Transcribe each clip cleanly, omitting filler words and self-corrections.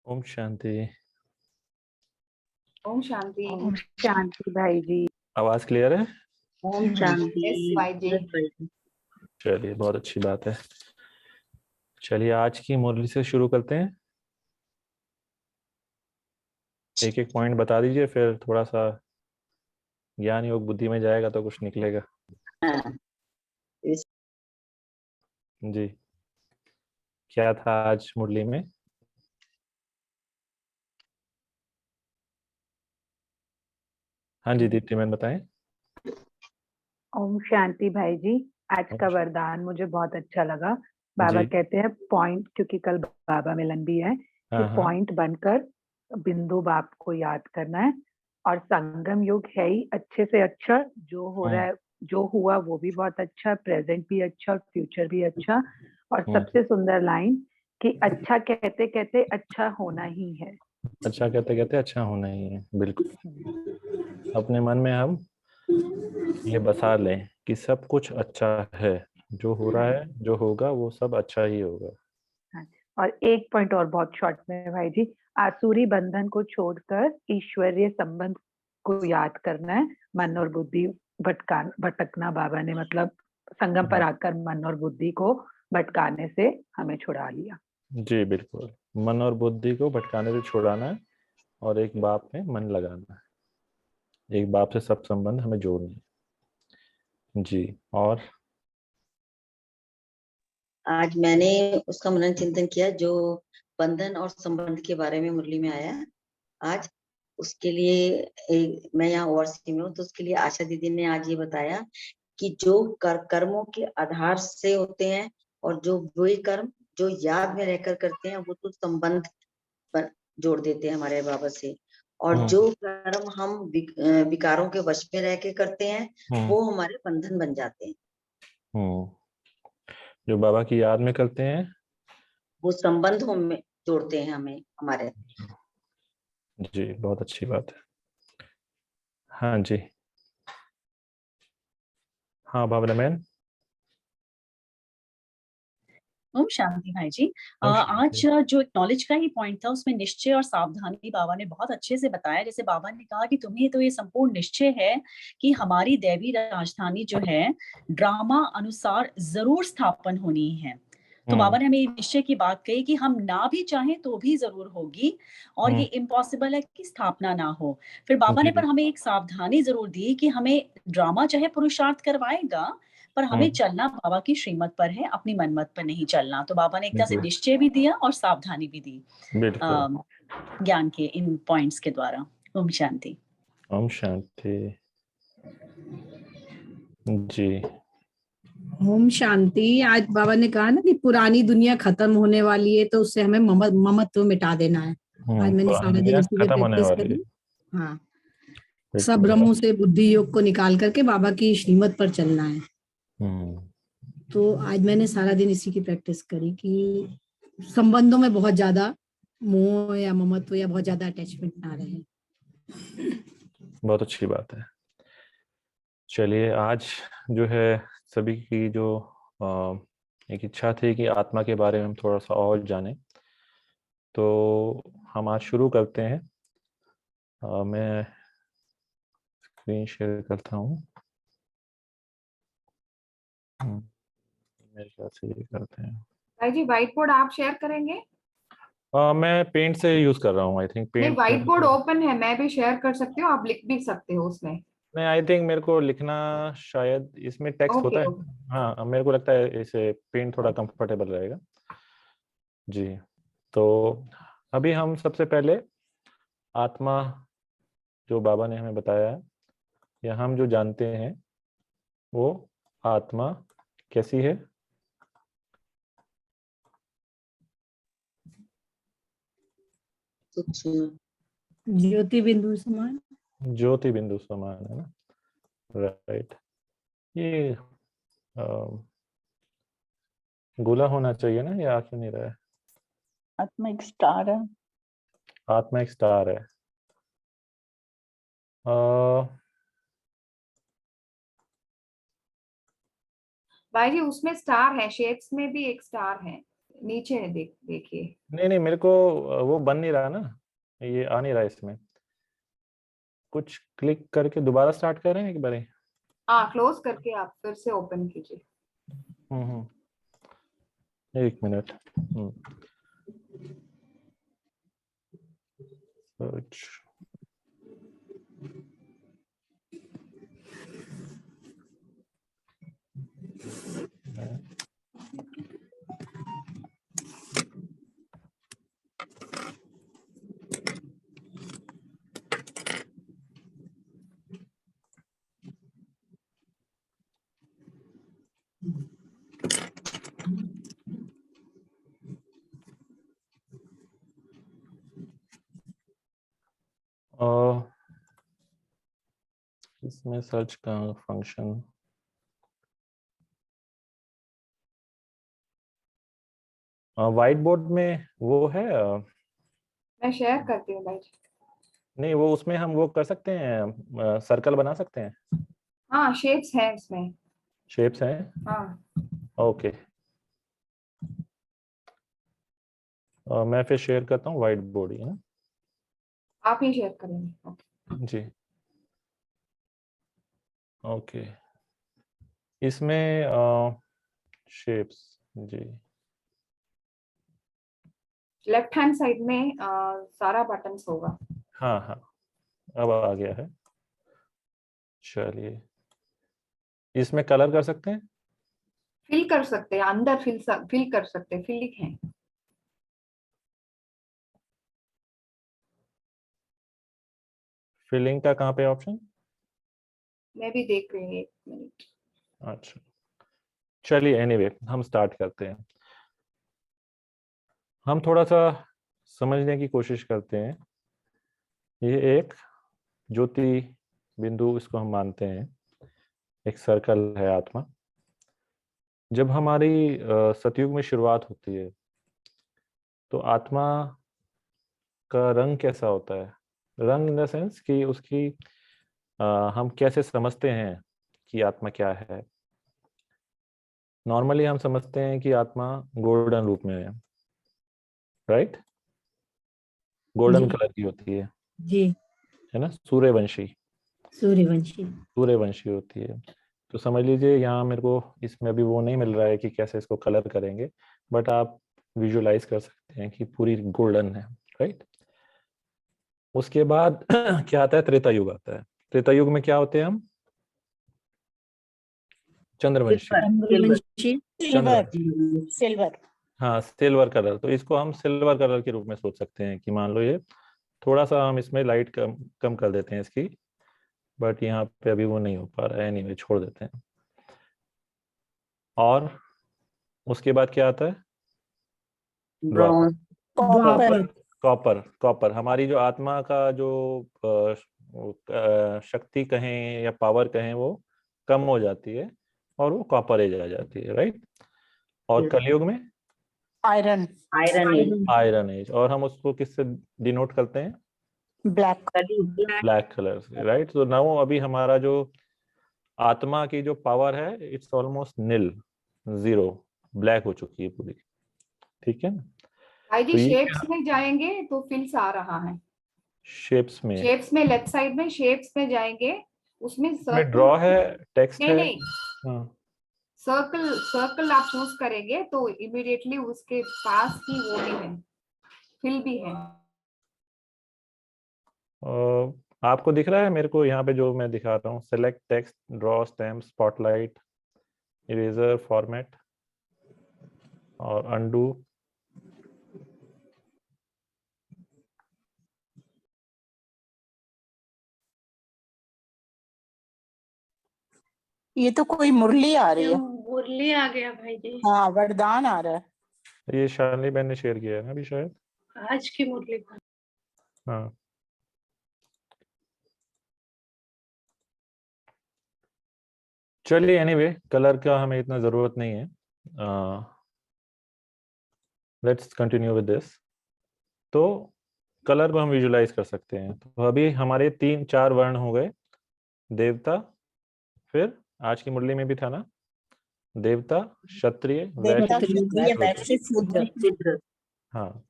ओम शांति। ओम शांति। ओम शांति भाई जी। आवाज क्लियर है? ओम शांति। यस भाई जी। यस भाई जी। चलिए, बहुत अच्छी बात है। चलिए, आज की मुरली से शुरू करते हैं। एक एक पॉइंट बता दीजिए, फिर थोड़ा सा ज्ञान योग बुद्धि में जाएगा तो कुछ निकलेगा। हाँ, जी, क्या था आज मुरली में? हाँ जी, दीप्ति मैम बताएं। ओम शांति भाई जी। आज ओम का शांति। वरदान मुझे बहुत अच्छा लगा। बाबा जी। कहते हैं पॉइंट, क्योंकि कल बाबा मिलन भी है, कि हाँ हाँ। पॉइंट बनकर बिंदु बाप को याद करना है। और संगम युग है ही अच्छे से अच्छा। जो हो रहा है, जो हुआ वो भी बहुत अच्छा, प्रेजेंट भी अच्छा और फ्यूचर भी अच्छा। और सबसे सुंदर लाइन कि अच्छा कहते कहते अच्छा होना ही है। अच्छा कहते कहते अच्छा होना ही है, बिल्कुल। अपने मन में हम ये बसा लें कि सब कुछ अच्छा है। जो हो रहा है, जो होगा, वो सब अच्छा ही होगा। हाँ, और एक पॉइंट और बहुत शॉर्ट में भाई जी। आसुरी बंधन को छोड़कर ईश्वरीय संबंध को याद करना है। मन और बुद्धि भटकना बाबा ने मतलब संगम पर आकर मन और बुद्धि को भटकाने से हमें छुड़ा लिया। जी बिल्कुल। मन और बुद्धि को भटकाने से छुड़ाना है और एक बाप में मन लगाना है। एक बाप से सब संबंध हमें जोड़ने हैं। जी। और आज मैंने उसका मनन चिंतन किया जो बंधन और संबंध के बारे में मुरली में आया आज। उसके लिए मैं यहाँ ओवरसी में हूँ, तो उसके लिए आशा दीदी ने आज ये बताया कि जो कर्मों के आधार से होते हैं और जो वही कर्म जो याद में रहकर करते हैं वो तो संबंध जोड़ देते हैं हमारे बाबा से। और जो कर्म हम विकारों के वश में रह के करते हैं वो हमारे बंधन बन जाते हैं। जो बाबा की याद में करते हैं वो संबंधों में जोड़ते हैं हमें हमारे। जी, बहुत अच्छी बात है। हाँ जी। हाँ भावना मैन। ओम शांति भाई जी। आज जो नॉलेज का ही पॉइंट था उसमें निश्चय और सावधानी बाबा ने बहुत अच्छे से बताया। जैसे बाबा ने कहा कि तुम्हें तो ये संपूर्ण निश्चय है कि हमारी दैवी राजधानी जो है ड्रामा अनुसार जरूर स्थापन होनी है। तो बाबा ने हमें निश्चय की बात कही कि हम ना भी चाहें तो भी जरूर होगी और ये इम्पॉसिबल है कि स्थापना ना हो। फिर बाबा ने पर हमें एक सावधानी जरूर दी कि हमें ड्रामा चाहे पुरुषार्थ करवाएगा पर हमें चलना बाबा की श्रीमत पर है, अपनी मनमत पर नहीं चलना। तो बाबा ने एक तरह से निश्चय भी दिया और सावधानी भी दी ज्ञान के इन पॉइंट्स के द्वारा। ओम शांति। ओम शांति। जी। ओम शांति। आज बाबा ने कहा ना कि पुरानी दुनिया खत्म होने वाली है तो उससे हमें ममत्व मिटा देना है। आज मैंने सारा दिन इसी पे प्रैक्टिस करी। हाँ, सब ब्रह्मों से बुद्धि योग को निकाल करके बाबा की श्रीमत पर चलना है। तो आज मैंने सारा दिन इसी की प्रैक्टिस करी कि संबंधों में बहुत ज्यादा मोह या ममत्व या बहुत ज्यादा अटैचमेंट ना रहे। बहुत अच्छी बात है। चलिए, आज जो है सभी की जो एक इच्छा थी कि आत्मा के बारे में हम थोड़ा सा और जानें, तो हम आज शुरू करते हैं। मैं स्क्रीन शेयर करता हूँ। मेरे ख्याल से ये करते हैं। भाई जी, व्हाइट बोर्ड आप शेयर करेंगे? मैं पेंट से यूज कर रहा हूँ। I think paint white board open है, मैं भी शेयर कर सकती हूँ, आप लिख भी सकते हो उसमें। नहीं, आई थिंक मेरे को लिखना शायद इसमें टेक्स्ट होता है। हाँ, मेरे को लगता है इसे पेंट थोड़ा कंफर्टेबल रहेगा। जी। तो अभी हम सबसे पहले आत्मा जो बाबा ने हमें बताया है या हम जो जानते हैं वो आत्मा कैसी है। ज्योति बिंदु समान। ज्योति बिंदु समान है ना, राइट। ये गोला होना चाहिए ना, ये आ क्यों नहीं रहा है? आत्मा एक स्टार है। आत्मा एक स्टार है। भाई जी उसमें स्टार है, शेप्स में भी एक स्टार है, नीचे है, देखिए। नहीं नहीं, मेरे को वो बन नहीं रहा ना, ये आ नहीं रहा इसमें। कुछ क्लिक करके दोबारा स्टार्ट करें एक बार। हाँ, क्लोज करके आप फिर से ओपन कीजिए। एक मिनट। सर्च। इसमें सर्च का फंक्शन व्हाइट बोर्ड में वो है। मैं शेयर करती हूँ भाई। नहीं, वो उसमें हम वो कर सकते हैं, सर्कल बना सकते हैं। हाँ, शेप्स है इसमें। शेप्स हैं। हाँ, ओके। मैं फिर शेयर करता हूँ व्हाइट बोर्ड ही, है ना। आप ही शेयर करेंगे? ओके जी। ओके। इसमें शेप्स। जी। लेफ्ट हैंड साइड में सारा बटन्स होगा। हाँ हाँ, अब आ गया है। चलिए, इसमें कलर कर सकते हैं। फिल कर सकते हैं, अंदर फिल कर सकते हैं, फिलिंग है। फिलिंग का कहाँ पे ऑप्शन? मैं भी देख रही हूँ, 1 मिनट। अच्छा, चलिए एनीवे हम स्टार्ट करते हैं। हम थोड़ा सा समझने की कोशिश करते हैं। ये एक ज्योति बिंदु, इसको हम मानते हैं एक सर्कल है आत्मा। जब हमारी सतयुग में शुरुआत होती है तो आत्मा का रंग कैसा होता है? रंग इन द सेंस कि उसकी हम कैसे समझते हैं कि आत्मा क्या है। नॉर्मली हम समझते हैं कि आत्मा गोल्डन रूप में है, राइट। गोल्डन जी कलर की होती जी। है ना, सूर्यवंशी। सूर्यवंशी। सूर्यवंशी होती है। तो समझ लीजिए यहाँ मेरे को इसमें अभी वो नहीं मिल रहा है कि कैसे इसको कलर करेंगे, बट आप विजुलाइज कर सकते हैं कि पूरी गोल्डन है, राइट। उसके बाद क्या आता है? त्रेता युग आता है। त्रेता युग में क्या होते हैं हम? चंद्रवंशी। चंद्रवंशी। चंद्रवंशी। सिल्वर। हाँ, सिल्वर कलर। तो इसको हम सिल्वर कलर के रूप में सोच सकते हैं कि मान लो ये थोड़ा सा हम इसमें लाइट कम कम कर देते हैं इसकी, बट यहाँ पे अभी वो नहीं हो पा रहा है। एनीवे छोड़ देते हैं। और उसके बाद क्या आता है? द्वापर। ब्रॉन्ज। द्वापर। कॉपर। कॉपर हमारी जो आत्मा का जो शक्ति कहें या पावर कहें वो कम हो जाती है और वो कॉपर एज आ जाती है, राइट। और कलयुग में iron. Iron age. Iron age. और हम उसको किससे डिनोट करते हैं? ब्लैक। ब्लैक कलर से, राइट। तो नाउ अभी हमारा जो आत्मा की जो पावर है it's almost nil, zero, black हो चुकी है पूरी। ठीक है ना। भाई जी, तो ये शेप्स में जाएंगे तो फिल्स आ रहा है। शेप्स में, शेप्स में लेफ्ट साइड में शेप्स में जाएंगे, उसमें में ड्रॉ है, सर्कल। टेक्स्ट नहीं है। नहीं, हाँ। सर्कल सर्कल आप चूज करेंगे तो इमीडिएटली उसके पास ही वो भी है, फिल भी है। आपको दिख रहा है? मेरे को यहाँ पे जो मैं दिखा रहा हूँ, select text, draw, stamp, spotlight, eraser, format और अनडू। ये तो कोई मुरली आ रही है। मुरली आ गया भाई जी। हाँ, वरदान आ रहा है। ये शालिनी बहन ने शेयर किया है ना अभी शायद। आज की मुरली। हाँ। चलिए एनीवे, कलर का हमें इतना जरूरत नहीं है। Let's continue with this. तो कलर को हम विजुलाइज कर सकते हैं। तो अभी हमारे 3-4 वर्ण हो गए। देवता, फिर आज की मुरली में भी था ना देवता, क्षत्रिय, देवता, वैश्य, क्षत्रिय, शूद्र। वैश्य, शूद्र। हाँ,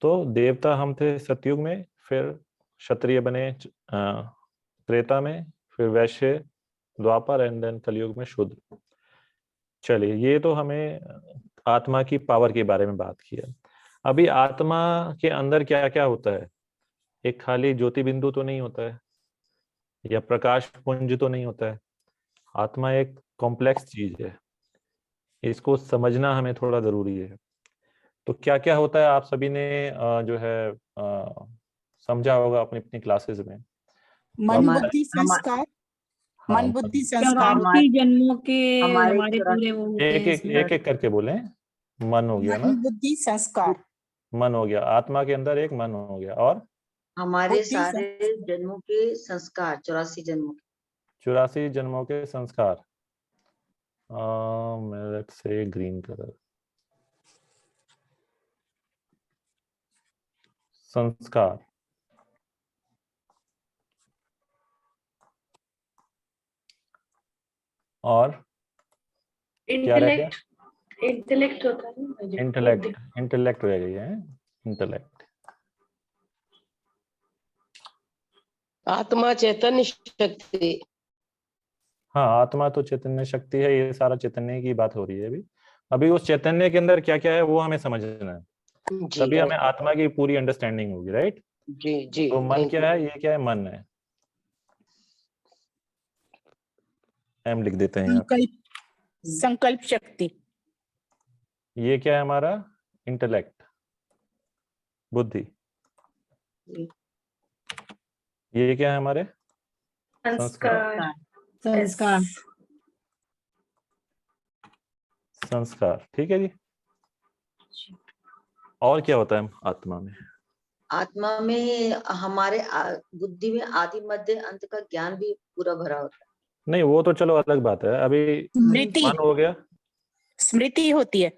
तो देवता हम थे सतयुग में, फिर क्षत्रिय बने त्रेता में, फिर वैश्य द्वापर, एंड देन कलयुग में शूद्र। चलिए, ये तो हमें आत्मा की पावर के बारे में बात किया। अभी आत्मा के अंदर क्या क्या होता है? एक खाली ज्योति बिंदु तो नहीं होता है, या प्रकाश पुंज तो नहीं होता है। आत्मा एक कॉम्प्लेक्स चीज है, इसको समझना हमें थोड़ा जरूरी है। तो क्या क्या होता है आप सभी ने जो है समझा होगा अपनी अपनी क्लासेस में। मन, हमारे- बुद्धि, संस्कार। हाँ, मन, बुद्धि, संस्कार। चौरासी जन्मों के हमारे हमारे पूरे वो होते एक हैं एक इसमें। एक एक करके बोले। मन हो गया ना, मन, बुद्धि, संस्कार। मन हो गया, आत्मा के अंदर एक मन हो गया, और हमारे बुद्धि, सारे जन्मों के संस्कार, 84 जन्मों के। 84 जन्मों के संस्कार। मेरे से ग्रीन कलर, संस्कार। और क्या रह गया? इंटेलेक्ट होता है ना भाई जी, इंटेलेक्ट, इंटेलेक्ट रह गई है, इंटेलेक्ट। आत्मा चैतन्य शक्ति। हाँ, आत्मा तो चैतन्य शक्ति है, ये सारा चैतन्य की बात हो रही है अभी। अभी उस चैतन्य के अंदर क्या क्या है वो हमें समझना है, जी तभी हमें आत्मा की पूरी अंडरस्टैंडिंग होगी, राइट? जी जी। तो मन क्या है, ये क्या है? मन है। एम लिख देते हैं यहाँ पे। संकल्प, संकल्प शक्ति। ये क्या है हमारा? इंटेलेक्ट, बुद्धि। ये क्या है हमारे? संस्कार। संस्कार। संस्कार, ठीक है जी। और क्या होता है आत्मा में? आत्मा में हमारे बुद्धि में आदि मध्य अंत का ज्ञान भी पूरा भरा होता है। नहीं, वो तो चलो अलग बात है। अभी स्मृति, मन हो गया, स्मृति होती है।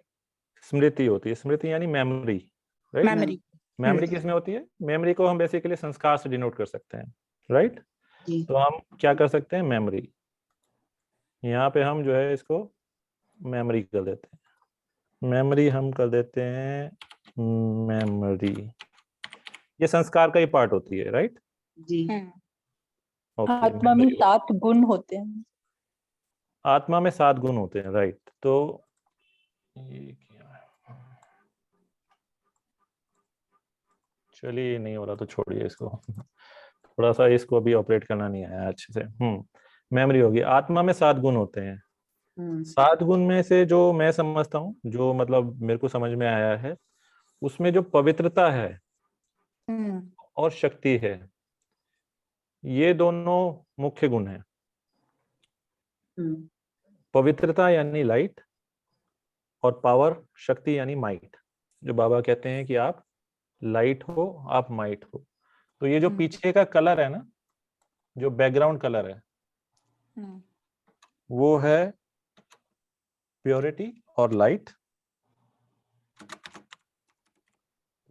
स्मृति होती है। स्मृति यानी मेमोरी, राइट? मेमोरी। मेमोरी किस में होती है? मेमोरी को हम बेसिकली संस्कार से डिनोट कर सकते हैं, राइट? तो हम क्या कर सकते हैं? मेमोरी। यहाँ पे हम जो है इसको मेमोरी कर देते हैं। मेमोरी हम कर देते हैं मेमोरी। ये संस्कार का ही पार्ट होती है, राइट? जी। ओके। आत्मा में 7 गुण होते हैं। आत्मा में 7 गुण होते हैं, राइट? तो ये क्या है? चलिए, नहीं हो रहा तो छोड़िए इसको। थोड़ा सा इसको अभी ऑपरेट करना नहीं आया अच्छे से। मेमोरी होगी। आत्मा में 7 गुण होते हैं। 7 गुण में से जो मैं समझता हूँ, जो मतलब मेरे को समझ में आया है, उसमें जो पवित्रता है और शक्ति है, ये दोनों मुख्य गुण हैं। पवित्रता यानी लाइट, और पावर, शक्ति यानी माइट। जो बाबा कहते हैं कि आप लाइट हो, आप माइट हो। तो ये जो पीछे का कलर है ना, जो बैकग्राउंड कलर है, वो है प्योरिटी और लाइट,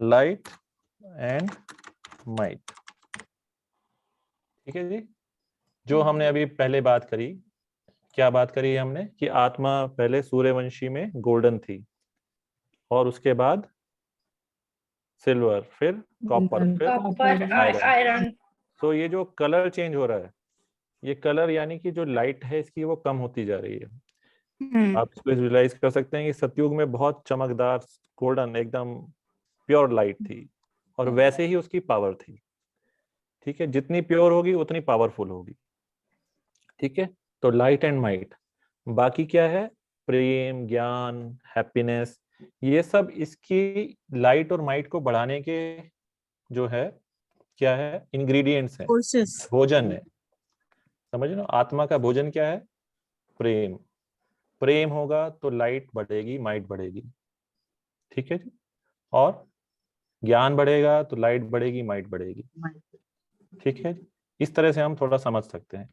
लाइट एंड माइट। ठीक है जी। जो हमने अभी पहले बात करी, क्या बात करी हमने? कि आत्मा पहले सूर्यवंशी में गोल्डन थी, और उसके बाद सिल्वर, फिर कॉपर, फिर कॉपर, आयरन। आयरन। तो ये जो कलर चेंज हो रहा है, ये कलर यानी कि जो लाइट है इसकी वो कम होती जा रही है। आप इसको विजुअलाइज कर सकते हैं कि सतयुग में बहुत चमकदार गोल्डन एकदम प्योर लाइट थी, और वैसे ही उसकी पावर थी। ठीक है, जितनी प्योर होगी उतनी पावरफुल होगी। ठीक है, तो लाइट एंड माइट। बाकी क्या है? प्रेम, ज्ञान, हैप्पीनेस, ये सब इसकी लाइट और माइट को बढ़ाने के जो है क्या है? इंग्रेडिएंट्स हैं, भोजन है। समझ लो, आत्मा का भोजन क्या है? प्रेम। प्रेम होगा तो लाइट बढ़ेगी, माइट बढ़ेगी। ठीक है जी। और ज्ञान बढ़ेगा तो लाइट बढ़ेगी, माइट बढ़ेगी। ठीक है जी। इस तरह से हम थोड़ा समझ सकते हैं।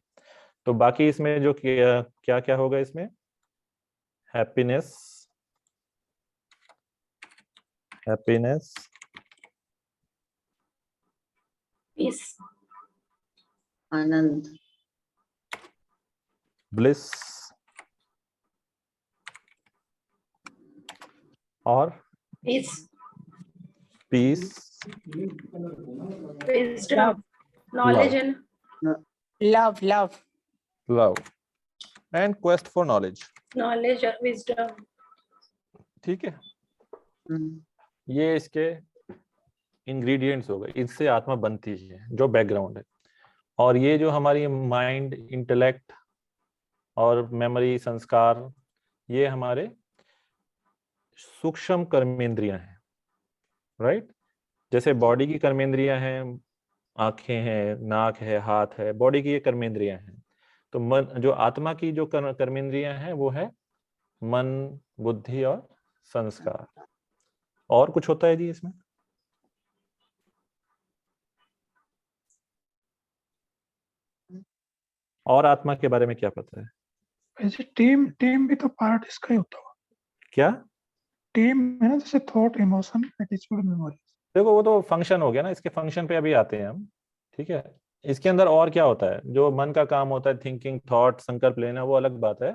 तो बाकी इसमें जो क्या क्या होगा इसमें? हैप्पीनेस, हैप्पीनेस, पीस, आनंद, ब्लिस, और Peace. Peace, Wisdom. Knowledge and love love love and quest for knowledge. knowledge or wisdom. ठीक है, ये इसके इंग्रेडिएंट्स हो गए, इससे आत्मा बनती है, जो बैकग्राउंड है। और ये जो हमारी माइंड, इंटेलेक्ट और मेमोरी, संस्कार, ये हमारे सूक्ष्म कर्मेंद्रियां हैं, राइट। जैसे बॉडी की कर्मेंद्रियां हैं, आंखें हैं, नाक है, हाथ है, बॉडी की ये कर्मेंद्रियां हैं। तो मन, जो आत्मा की जो कर्मेंद्रियां हैं वो है मन, बुद्धि और संस्कार। और कुछ होता है जी इसमें? और आत्मा के बारे में क्या पता है? ऐसे टीम टीम भी तो पार्ट इसका ही होता होगा। क्या टीम है ना, जैसे थॉट, इमोशन, एटीट्यूड, मेमोरी। देखो वो तो फंक्शन हो गया ना, इसके फंक्शन पे अभी आते हैं हम, ठीक है। इसके अंदर और क्या होता है? जो मन का काम होता है, थिंकिंग, थॉट, संकल्प लेना, वो अलग बात है।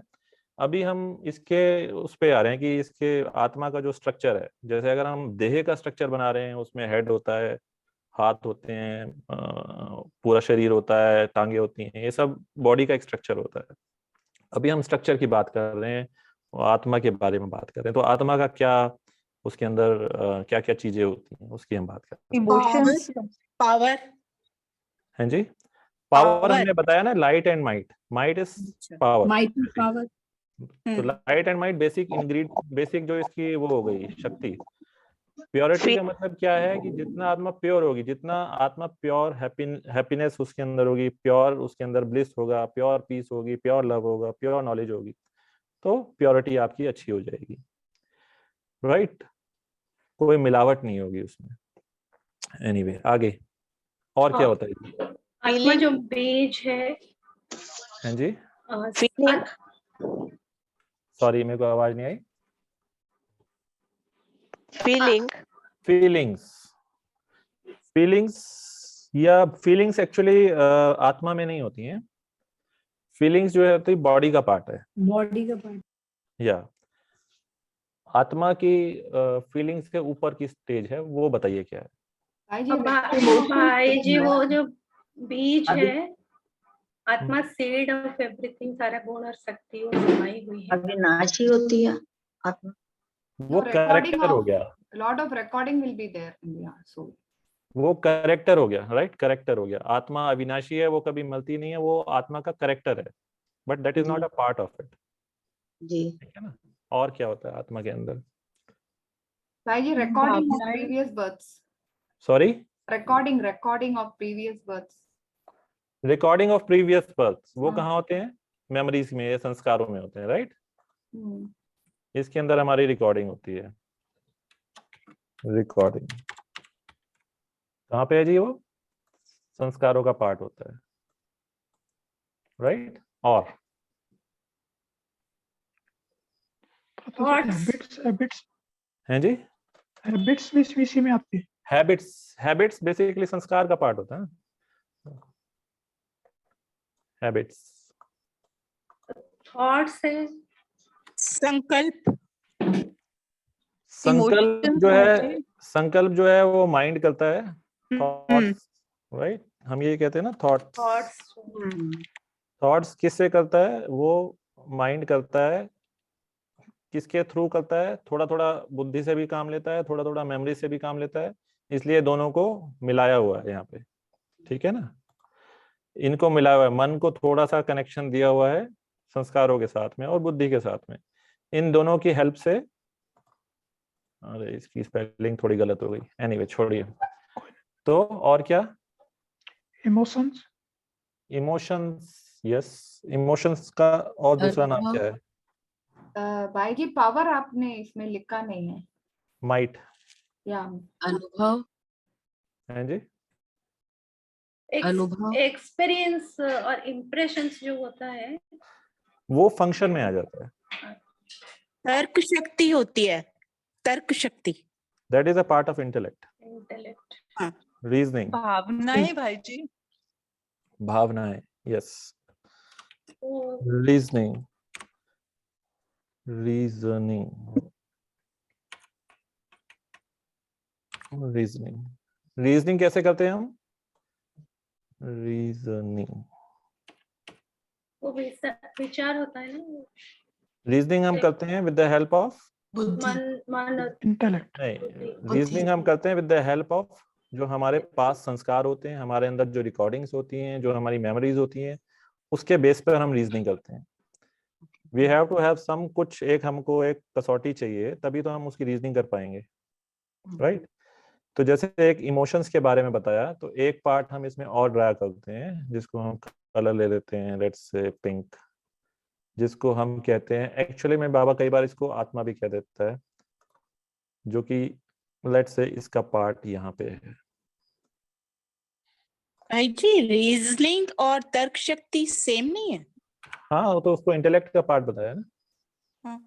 अभी हम इसके उस पे आ रहे हैं कि इसके आत्मा का जो स्ट्रक्चर है, जैसे अगर हम देह का स्ट्रक्चर बना रहे हैं, उसमें हेड होता है, हाथ होते हैं, पूरा शरीर होता है, टांगे होती हैं, ये सब बॉडी का एक स्ट्रक्चर होता है। अभी हम स्ट्रक्चर की बात कर रहे हैं, आत्मा के बारे में बात कर रहे हैं। तो आत्मा का क्या, उसके अंदर क्या क्या चीजें होती हैं, उसकी हम बात कर रहे हैं। Emotions, power. हैं जी, पावर हमने बताया ना, light and might. Might is power, might power. तो light and might basic ingredient, basic जो इसकी वो हो गई शक्ति। प्योरिटी का मतलब क्या है कि जितना आत्मा प्योर होगी, जितना आत्मा प्योर हैप्पीनेस उसके अंदर होगी, प्योर उसके अंदर ब्लिस होगा, प्योर पीस होगी, प्योर लव होगा, प्योर नॉलेज होगी, तो प्योरिटी आपकी अच्छी हो जाएगी, राइट। कोई मिलावट नहीं होगी उसमें। एनीवे, आगे और क्या होता है? आत्मा जो बीज है। हाँ जी, फीलिंग। सॉरी मेरे को आवाज नहीं आई। फीलिंग। फीलिंग्स, फीलिंग्स या फीलिंग्स एक्चुअली आत्मा में नहीं होती हैं। फीलिंग्स जो है तो बॉडी का पार्ट है, बॉडी का पार्ट। या आत्मा की फीलिंग्स के ऊपर की स्टेज है, वो बताइए क्या है? भाई जी वो जो बीज है, आत्मा सीड ऑफ एवरीथिंग, सारा गुण और शक्ति वो समाई हुई है। अविनाशी होती है आत्मा। वो कैरेक्टर हो गया, lot of recording will be there in your soul. वो कैरेक्टर हो गया, राइट, कैरेक्टर हो गया। आत्मा अविनाशी है, वो कभी मरती नहीं है, वो आत्मा का कैरेक्टर है, but that is not a part of it. जी, ठीक है ना। और क्या होता है आत्मा के अंदर? भाई जी recording of previous births. Sorry, recording of previous births. Recording of previous births, वो कहाँ होते हैं? मेमोरीज में या संस्कारों में होते हैं, राइट। इसके अंदर हमारी रिकॉर्डिंग होती है। रिकॉर्डिंग कहाँ पे है जी? वो संस्कारों का पार्ट होता है, राइट। और हैबिट्स हैं जी, हैबिट्स भी इसी में आती है। हैबिट्स बेसिकली संस्कार का पार्ट होता है ना। हैबिट्स, थॉट्स है, संकल्प। संकल्प जो है वो माइंड करता है, थॉट्स, राइट। हम ये कहते हैं ना थॉट्स। थॉट्स किससे करता है? वो माइंड करता है। किसके थ्रू करता है? थोड़ा थोड़ा बुद्धि से भी काम लेता है, थोड़ा थोड़ा मेमोरी से भी काम लेता है, इसलिए दोनों को मिलाया हुआ है यहाँ पे, ठीक है ना। इनको मिलाया हुआ है, मन को थोड़ा सा कनेक्शन दिया हुआ है संस्कारों के साथ में और बुद्धि के साथ में। इन दोनों की हेल्प से, अरे इसकी स्पेलिंग थोड़ी गलत हो गई, एनीवे छोड़िए। तो और क्या? इमोशंस। यस, इमोशंस का और दूसरा नाम क्या है? भाई जी पावर आपने इसमें लिखा नहीं है। माइट या अनुभव है जी, अनुभव, एक्सपीरियंस और इम्प्रेशंस जो होता है वो फंक्शन में आ जाता है। तर्क शक्ति होती है, तर्क शक्ति। That is a part of intellect, reasoning, भावनाएं भाई जी। भावनाएं, यस, रीजनिंग, रीजनिंग। रीजनिंग कैसे करते हैं हम? रीजनिंग, वो विचार होता है ना, रीजनिंग हम करते हैं विद द हेल्प ऑफ मन इंटेलेक्ट। नहीं, रीजनिंग हम करते हैं विद द हेल्प ऑफ जो हमारे पास संस्कार होते हैं, हमारे अंदर जो रिकॉर्डिंग्स होती हैं, जो हमारी मेमोरीज होती हैं, उसके बेस पर हम रीजनिंग करते हैं। We have to have some, कुछ एक हमको एक कसौटी चाहिए, तभी तो हम उसकी रीजनिंग कर पाएंगे, राइट? तो जैसे एक इमोशंस के बारे में बताया, तो एक पार्ट हम इसमें और ड्रा करते हैं, जिसको हम कलर ले लेते हैं, लेट्स से पिंक, जिसको हम कहते हैं, एक्चुअली में बाबा कई बार इसको आत्मा भी कह देता है, जो कि लेट्स से इसका पार्ट यहाँ पे है। भाई जी, रीजनिंग और तर्क शक्ति सेम नहीं है? हाँ, तो उसको इंटेलेक्ट का पार्ट बताया ना। हाँ।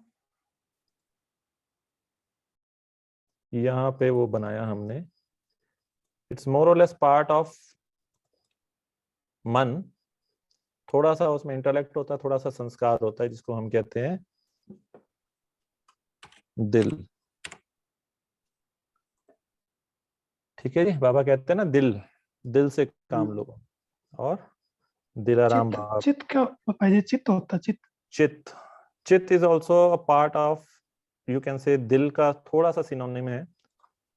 यहाँ पे वो बनाया हमने, इट्स मोर और लेस पार्ट ऑफ मन, थोड़ा सा उसमें इंटेलेक्ट होता है, थोड़ा सा संस्कार होता है, जिसको हम कहते हैं दिल। ठीक है जी, बाबा कहते हैं ना दिल, दिल से काम लो, और दिलाराम बाप। चित्त क्या पापा जी? चित्त होता है, चित्त। चित्त, चित्त is also a part of, you can say दिल का थोड़ा सा सिनोनिम है,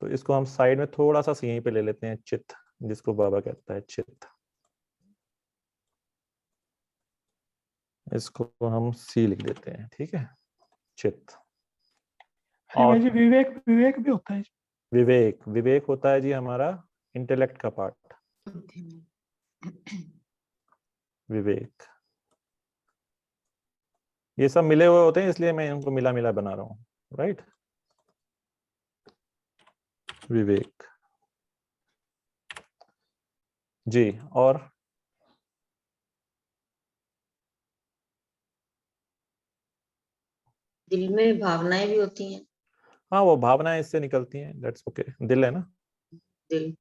तो इसको हम साइड में थोड़ा सा यहीं पे ले लेते हैं, चित्त, जिसको बाबा कहता है चित्त। इसको हम सी लिख देते हैं, ठीक है, चित्त। और जी विवेक, विवेक भी होता है। विवेक, विवेक होता है जी हमारा इंटेलेक्ट का पार्ट, विवेक। ये सब मिले हुए होते हैं, इसलिए मैं इनको मिला मिला बना रहा हूँ, राइट? विवेक जी। और दिल में भावनाएं भी होती हैं। हाँ, वो भावनाएं इससे निकलती हैं, दैट्स ओके, दिल है ना, दिल।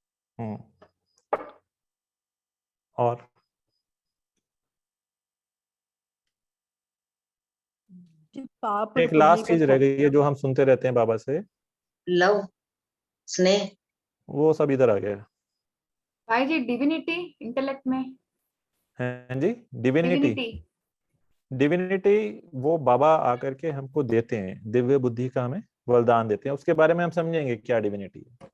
और पाप एक लास्ट चीज रह गई है जो हम सुनते रहते हैं बाबा से, लव, स्नेह। वो सब इधर आ गया भाई जी डिविनिटी इंटेलेक्ट में है जी। डिविनिटी, डिविनिटी वो बाबा आकर के हमको देते हैं, दिव्य बुद्धि का हमें वरदान देते हैं, उसके बारे में हम समझेंगे क्या डिविनिटी है।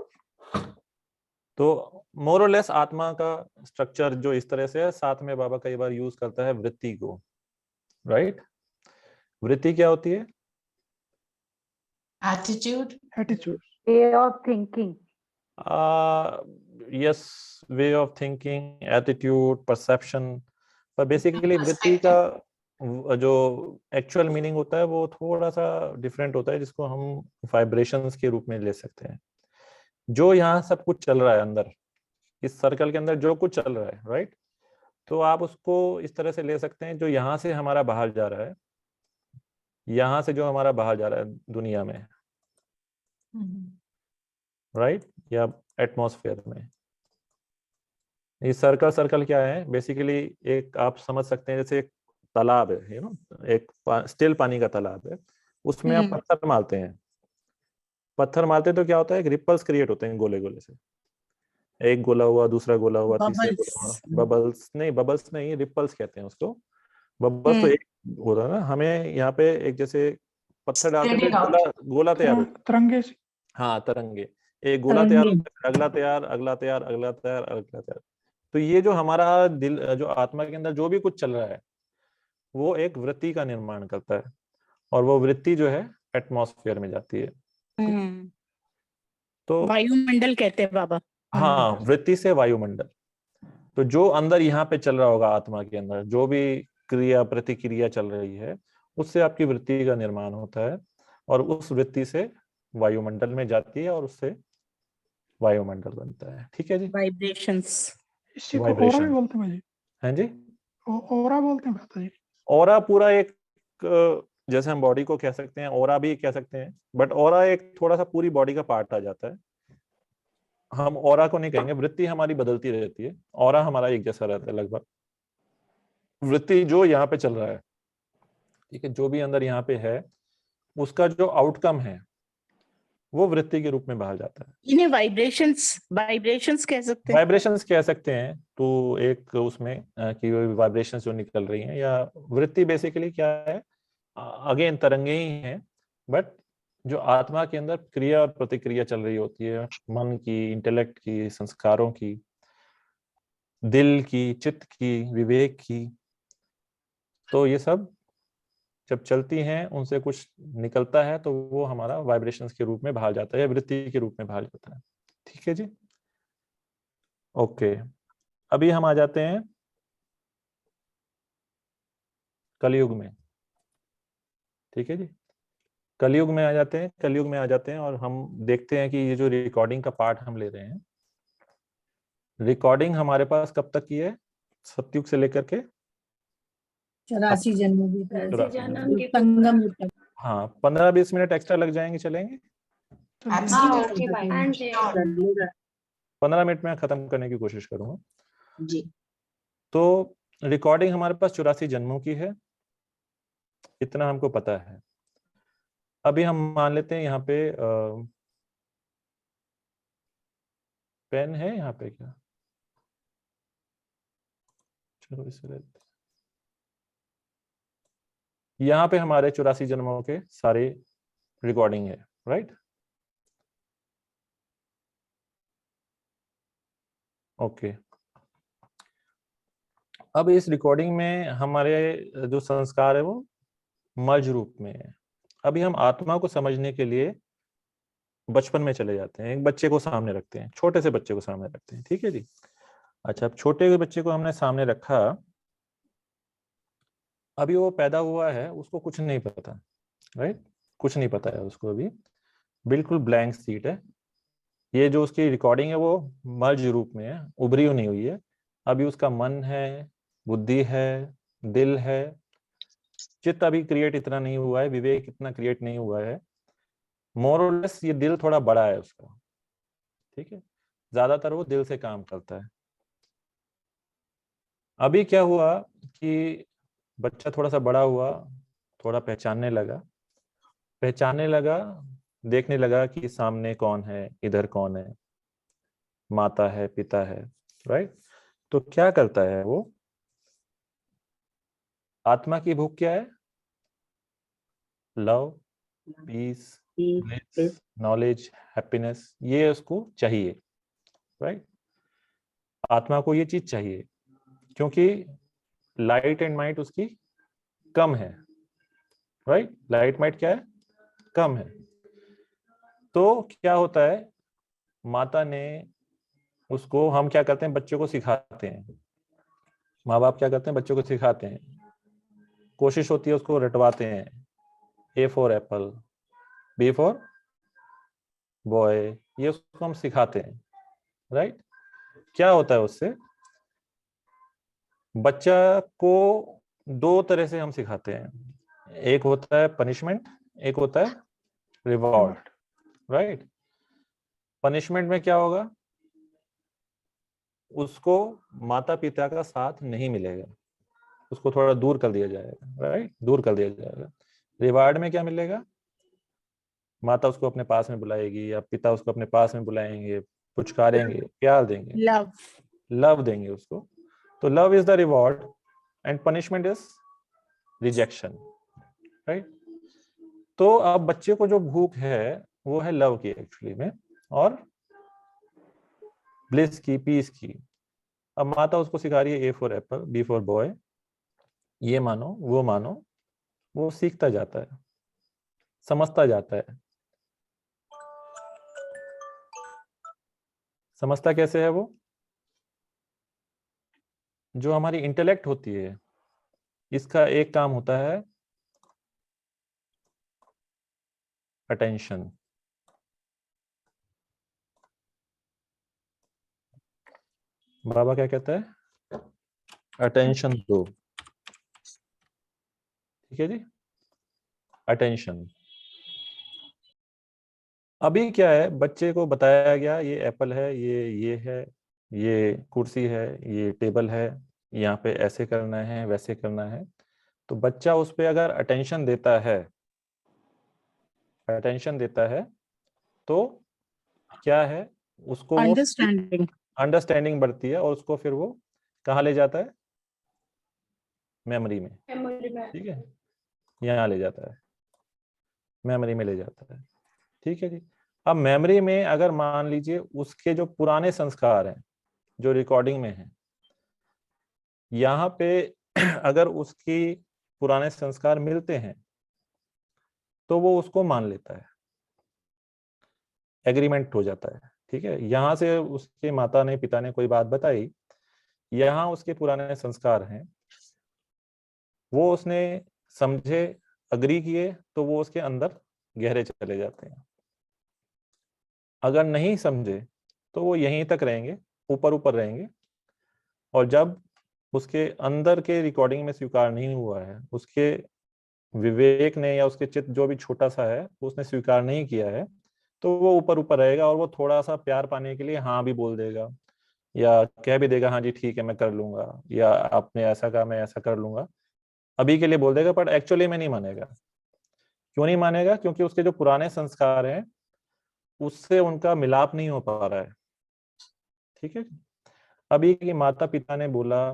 तो मोर और लेस आत्मा का स्ट्रक्चर जो इस तरह से है, साथ में बाबा कई बार यूज करता है वृत्ति को, राइट? वृत्ति क्या होती है? Attitude, attitude, way of thinking. Yes, way of thinking, attitude, perception. पर बेसिकली वृत्ति का जो एक्चुअल मीनिंग होता है वो थोड़ा सा डिफरेंट होता है, जिसको हम वाइब्रेशंस के रूप में ले सकते हैं। जो यहाँ सब कुछ चल रहा है अंदर, इस सर्कल के अंदर जो कुछ चल रहा है, राइट? तो आप उसको इस तरह से ले सकते हैं, जो यहाँ से हमारा बाहर जा रहा है, यहाँ से जो हमारा बाहर जा रहा है दुनिया में, राइट, या एटमॉस्फेयर में। ये सर्कल, सर्कल क्या है बेसिकली? एक आप समझ सकते हैं जैसे एक तालाब है, यू नो, एक स्टिल पानी का तालाब है, उसमें आप पत्थर मारते हैं, पत्थर मारते तो क्या होता है, एक रिपल्स क्रिएट होते हैं गोले गोले से, एक गोला हुआ, दूसरा गोला हुआ, तीसरा गोला हुआ। बबल्स नहीं, बबल्स नहीं, रिपल्स कहते हैं उसको। बबल्स तो एक होता है ना, हमें यहाँ पे एक जैसे पत्थर डालते थे, गोला गोला तैयार होता, तरंगे। हाँ, तरंगे, एक गोला तैयार होता है, अगला तैयार, अगला तैयार, अगला तैयार, अगला तैयार। तो ये जो हमारा दिल, जो आत्मा के अंदर जो भी कुछ चल रहा है, वो एक वृत्ति का निर्माण करता है, और वो वृत्ति जो है एटमॉस्फेयर में जाती है। तो वायुमंडल कहते हैं बाबा। हाँ, वृत्ति से वायुमंडल। तो जो अंदर यहाँ पे चल रहा होगा आत्मा के अंदर, जो भी क्रिया प्रतिक्रिया चल रही है, उससे आपकी वृत्ति का निर्माण होता है, और उस वृत्ति से वायुमंडल में जाती है, और उससे वायुमंडल बनता है। ठीक है जी, वाइब्रेशंस। इसी को ओरा भी बोलते हैं जी। हैं जी, ओरा बोलते हैं भ्राता जी। ओरा पूरा एक, जैसे हम बॉडी को कह सकते हैं, ओरा भी कह सकते हैं, बट ओरा एक थोड़ा सा पूरी बॉडी का पार्ट आ जाता है। हम ओरा को नहीं कहेंगे, वृत्ति हमारी बदलती रहती है, ओरा हमारा एक जैसा रहता है लगभग। वृत्ति जो यहाँ पे चल रहा है, ठीक है, जो भी अंदर यहाँ पे है, उसका जो आउटकम है, वो वृत्ति के रूप में बहाल जाता है। इन्हें वाइब्रेशंस कह सकते हैं। वाइब्रेशंस कह सकते हैं, तो एक उसमें कि वाइब्रेशंस जो निकल रही हैं, या वृत्ति बेसिकली क्या है, अगेन तरंगे ही हैं, बट जो आत्मा के अंदर क्रिया और प्रतिक्रिया चल रही होती है, मन की, इंटेलेक्ट की, संस्कारों की, दिल की, चित्त की, विवेक की, तो ये सब जब चलती हैं, उनसे कुछ निकलता है, तो वो हमारा वाइब्रेशंस के रूप में बहाल जाता है, या वृत्ति के रूप में बहाल जाता है। ठीक है जी, ओके। अभी हम आ जाते हैं कलयुग में। ठीक है जी, कलयुग में आ जाते हैं और हम देखते हैं कि ये जो रिकॉर्डिंग का पार्ट हम ले रहे हैं, रिकॉर्डिंग हमारे पास कब तक की है, सतयुग से लेकर के 84 जन्मों की जन्म की संगम युग तक। हाँ, 15-20 मिनट एक्स्ट्रा लग जाएंगे, चलेंगे? हाँ ओके भाई। हाँ जी 15 मिनट में खत्म करने की कोशिश करूंगा जी। तो रिकॉर्डिंग हमारे पास 84 जन्मों की है, इतना हमको पता है। अभी हम मान लेते हैं यहाँ पे पेन है यहाँ पे क्या, चलो इसे लेते हैं। यहाँ पे हमारे 84 जन्मों के सारे रिकॉर्डिंग है, राइट? ओके। अब इस रिकॉर्डिंग में हमारे जो संस्कार है वो मर्ज रूप में है। अभी हम आत्मा को समझने के लिए बचपन में चले जाते हैं, एक बच्चे को सामने रखते हैं, छोटे से बच्चे को सामने रखते हैं। ठीक है जी, अच्छा, अब छोटे बच्चे को हमने सामने रखा, अभी वो पैदा हुआ है, उसको कुछ नहीं पता, राइट? कुछ नहीं पता है उसको, अभी बिल्कुल ब्लैंक सीट है। ये जो उसकी रिकॉर्डिंग है वो मर्ज रूप में है, उभरी नहीं हुई है। अभी उसका मन है, बुद्धि है, दिल है, चित्त अभी क्रिएट इतना नहीं हुआ है, विवेक इतना क्रिएट नहीं हुआ है। मोर और लेस ये दिल थोड़ा बड़ा है उसका, ठीक है, ज्यादातर वो दिल से काम करता है। अभी क्या हुआ कि बच्चा थोड़ा सा बड़ा हुआ, थोड़ा पहचानने लगा, देखने लगा कि सामने कौन है, इधर कौन है, माता है, पिता है, राइट? तो क्या करता है वो, आत्मा की भूख क्या है? Love, peace, bliss, knowledge, happiness, ये उसको चाहिए, राइट? आत्मा को ये चीज चाहिए, क्योंकि लाइट एंड माइट उसकी कम है, राइट? लाइट माइट क्या है? कम है। तो क्या होता है, माता ने उसको, हम क्या करते हैं, बच्चों को सिखाते हैं, माँ बाप क्या करते हैं, बच्चों को सिखाते हैं, कोशिश होती है उसको रटवाते हैं, A for apple, B for boy, ये उसको हम सिखाते हैं, राइट? क्या होता है उससे, बच्चा को दो तरह से हम सिखाते हैं, एक होता है पनिशमेंट, एक होता है रिवॉर्ड, राइट? पनिशमेंट में क्या होगा, उसको माता पिता का साथ नहीं मिलेगा, उसको थोड़ा दूर कर दिया जाएगा, राइट? दूर कर दिया जाएगा। रिवार्ड में क्या मिलेगा, माता उसको अपने पास में बुलाएगी, या पिता उसको अपने पास में बुलाएंगे, पुचकारेंगे, प्यार देंगे, लव देंगे उसको। तो love is the reward and punishment is rejection, right? तो अब बच्चे को जो भूख है वो है लव की एक्चुअली में, और ब्लिस की, पीस की। अब माता उसको सिखा रही है A for apple, B for boy, ये मानो, वो सीखता जाता है, समझता जाता है। समझता कैसे है वो, जो हमारी इंटेलेक्ट होती है, इसका एक काम होता है अटेंशन। बाबा क्या कहता है, अटेंशन दो, ठीक है जी, अटेंशन। अभी क्या है, बच्चे को बताया गया ये एप्पल है, ये है, ये कुर्सी है, ये टेबल है, यहाँ पे ऐसे करना है, वैसे करना है। तो बच्चा उस पे अगर अटेंशन देता है तो क्या है, उसको वो अंडरस्टैंडिंग बढ़ती है और उसको फिर वो कहाँ ले जाता है, मेमोरी में, ठीक है, यहाँ ले जाता है, मेमोरी में ले जाता है, ठीक है जी। अब मेमोरी में अगर मान लीजिए उसके जो पुराने संस्कार हैं जो रिकॉर्डिंग में है, यहाँ पे अगर उसकी पुराने संस्कार मिलते हैं तो वो उसको मान लेता है, एग्रीमेंट हो जाता है, ठीक है। यहाँ से उसके माता ने पिता ने कोई बात बताई, यहाँ उसके पुराने संस्कार हैं, वो उसने समझे, अग्री किए, तो वो उसके अंदर गहरे चले जाते हैं। अगर नहीं समझे तो वो यहीं तक रहेंगे, ऊपर ऊपर रहेंगे, और जब उसके अंदर के रिकॉर्डिंग में स्वीकार नहीं हुआ है, उसके विवेक ने या उसके चित्त जो भी छोटा सा है उसने स्वीकार नहीं किया है, तो वो ऊपर ऊपर रहेगा और वो थोड़ा सा प्यार पाने के लिए हाँ भी बोल देगा या कह भी देगा हाँ जी ठीक है मैं कर लूंगा, या आपने ऐसा कहा मैं ऐसा कर लूंगा, अभी के लिए बोल देगा, पर एक्चुअली में नहीं मानेगा। क्यों नहीं मानेगा? क्योंकि उसके जो पुराने संस्कार हैं उससे उनका मिलाप नहीं हो पा रहा है, ठीक है। अभी की माता पिता ने बोला,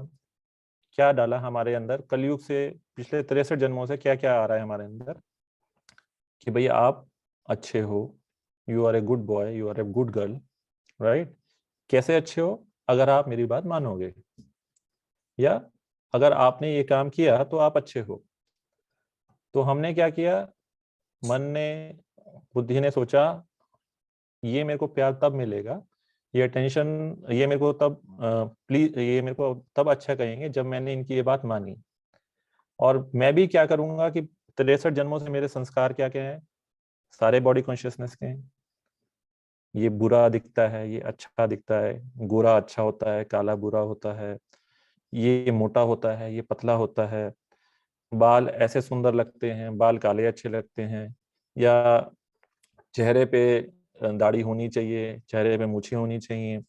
क्या डाला हमारे अंदर कलयुग से, पिछले 63 जन्मों से क्या क्या आ रहा है हमारे अंदर, कि भाई आप अच्छे हो, you are a good boy, you are a good girl, right. कैसे अच्छे हो? अगर आप मेरी बात मानोगे, या अगर आपने ये काम किया तो आप अच्छे हो। तो हमने क्या किया, मन ने, बुद्धि ने सोचा ये मेरे को प्यार तब मिलेगा, ये अटेंशन ये मेरे को तब प्लीज ये मेरे को तब अच्छा कहेंगे जब मैंने इनकी ये बात मानी। और मैं भी क्या करूंगा कि 63 जन्मों से मेरे संस्कार क्या क्या है, सारे बॉडी कॉन्शियसनेस के हैं। ये बुरा दिखता है, ये अच्छा दिखता है, गोरा अच्छा होता है, काला बुरा होता है, ये मोटा होता है, ये पतला होता है, बाल ऐसे सुंदर लगते हैं, बाल काले अच्छे लगते हैं, या चेहरे पे दाढ़ी होनी चाहिए, चेहरे पे मूछें होनी चाहिए,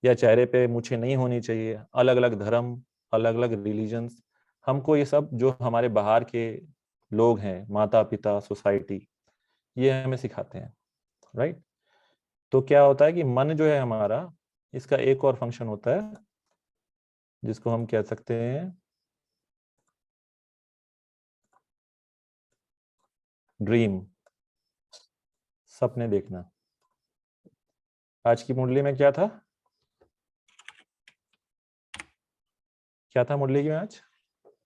या चेहरे पे मूछें नहीं होनी चाहिए। अलग अलग धर्म, अलग अलग रिलीजन्स, हमको ये सब जो हमारे बाहर के लोग हैं, माता पिता, सोसाइटी, ये हमें सिखाते हैं, राइट। तो क्या होता है कि मन जो है हमारा, इसका एक और फंक्शन होता है जिसको हम कह सकते हैं ड्रीम, सपने देखना। आज की मुरली में क्या था, क्या था मुरली में आज?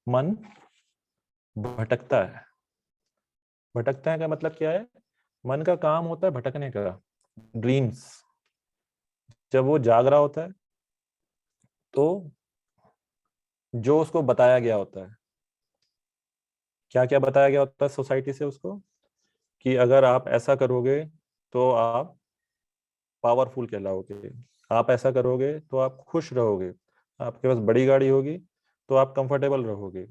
मन भटकता है। भटकता है का मतलब क्या है? मन का काम होता है भटकने का। ड्रीम्स, जब वो जाग रहा होता है तो जो उसको बताया गया होता है, क्या क्या बताया गया होता है सोसाइटी से उसको, कि अगर आप ऐसा करोगे तो आप पावरफुल कहलाओगे, आप ऐसा करोगे तो आप खुश रहोगे, आपके पास बड़ी गाड़ी होगी तो आप कंफर्टेबल रहोगे।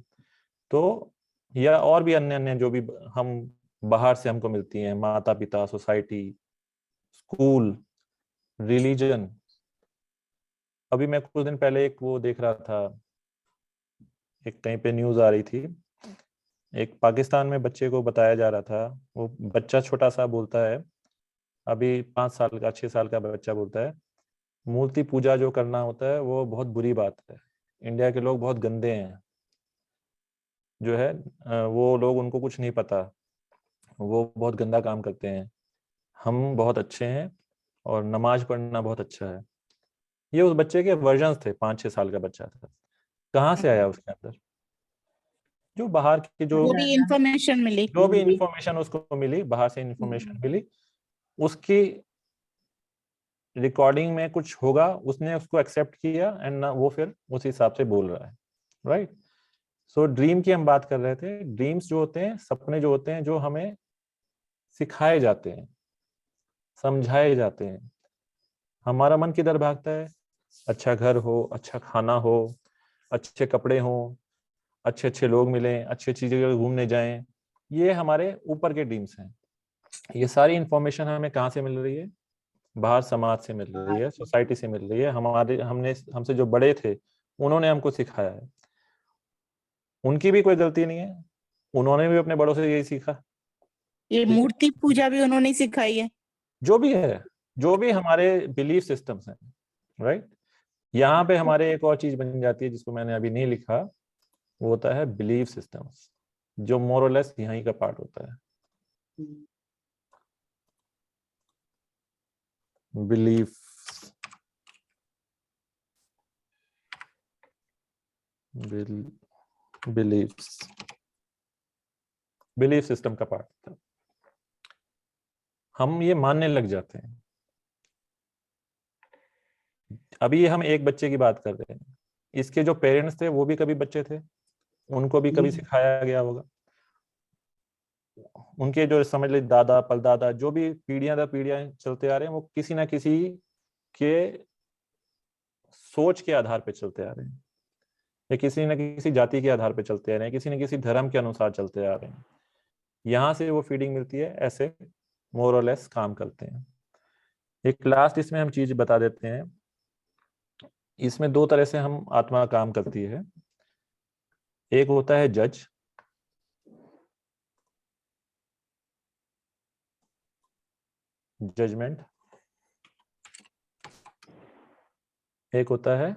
तो या और भी अन्य अन्य जो भी हम बाहर से हमको मिलती हैं, माता पिता, सोसाइटी, स्कूल, रिलीजन। अभी मैं कुछ दिन पहले एक वो देख रहा था, एक कहीं पे न्यूज आ रही थी, एक पाकिस्तान में बच्चे को बताया जा रहा था, वो बच्चा छोटा सा बोलता है, अभी 5 साल का 6 साल का बच्चा बोलता है, मूर्ति पूजा जो करना होता है वो बहुत बुरी बात है, इंडिया के लोग बहुत गंदे हैं, जो है वो लोग, उनको कुछ नहीं पता, वो बहुत गंदा काम करते हैं, हम बहुत अच्छे हैं और नमाज पढ़ना बहुत अच्छा है। ये उस बच्चे के वर्जन्स थे, 5-6 साल का बच्चा था। कहाँ से आया उसके अंदर? जो बाहर की जो भी इंफॉर्मेशन मिली, जो भी इंफॉर्मेशन उसको मिली, बाहर से इंफॉर्मेशन मिली, उसकी रिकॉर्डिंग में कुछ होगा, उसने उसको एक्सेप्ट किया एंड वो फिर उस हिसाब से बोल रहा है, राइट। सो ड्रीम की हम बात कर रहे थे। ड्रीम्स जो होते हैं, सपने जो होते हैं, जो हमें सिखाए जाते हैं, समझाए जाते हैं। हमारा मन किधर भागता है? अच्छा घर हो, अच्छा खाना हो, अच्छे कपड़े हो, अच्छे अच्छे लोग मिलें, अच्छी अच्छी जगह घूमने जाएं, ये हमारे ऊपर के ड्रीम्स हैं। ये सारी इंफॉर्मेशन हमें कहाँ से मिल रही है? बाहर समाज से मिल रही है, सोसाइटी से मिल रही है, हमसे जो बड़े थे उन्होंने हमको सिखाया है। उनकी भी कोई गलती नहीं है, उन्होंने भी अपने बड़ों से यही सीखा। ये मूर्ति पूजा भी उन्होंने सिखाई है। जो भी है, जो भी हमारे बिलीफ सिस्टम्स हैं, राइट। यहाँ पे हमारे एक और चीज बन जाती है जिसको मैंने अभी नहीं लिखा, वो होता है बिलीफ सिस्टम्स, जो मोर और लेस यहीं का पार्ट होता है। बिलीफ बिलीफ सिस्टम का पार्ट होता है। हम ये मानने लग जाते हैं। अभी हम एक बच्चे की बात कर रहे हैं, इसके जो पेरेंट्स थे वो भी कभी बच्चे थे, उनको भी कभी सिखाया गया होगा। उनके जो समझ ले दादा परदादा, जो भी पीढ़ियां दर पीढ़ियां चलते आ रहे हैं, वो किसी ना किसी के सोच के आधार पे चलते आ रहे हैं, या किसी न किसी जाति के आधार पे चलते आ रहे हैं, किसी न किसी धर्म के अनुसार चलते आ रहे हैं। यहाँ से वो फीडिंग मिलती है, ऐसे मोर और लेस काम करते हैं। एक लास्ट इसमें हम चीज बता देते हैं, इसमें दो तरह से हम आत्मा काम करती है। एक होता है जज, जजमेंट। एक होता है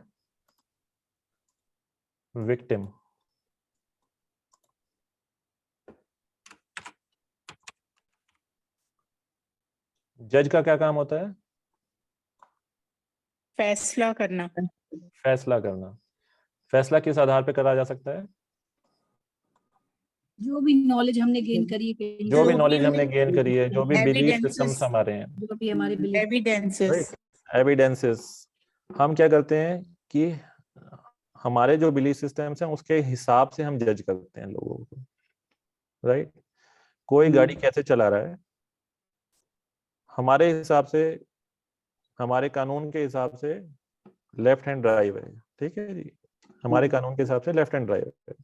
विक्टिम। जज का क्या काम होता है? फैसला करना। फैसला करना। फैसला किस आधार पे करा जा सकता है? जो भी नॉलेज हमने गेन करी है, जो भी नॉलेज हमने गेन करी है, जो भी बिलीफ सिस्टम्स हमारे हैं, जो भी हमारे बिलीफ, एविडेंसेस। एविडेंसेस। हम क्या करते हैं कि हमारे जो बिलीफ सिस्टम्स हैं उसके हिसाब से हम जज करते हैं लोगों को, राइट। कोई गाड़ी कैसे चला रहा है, हमारे हिसाब से, हमारे कानून के हिसाब से लेफ्ट हैंड ड्राइव है, ठीक है जी, हमारे कानून के हिसाब से लेफ्ट हैंड ड्राइव है।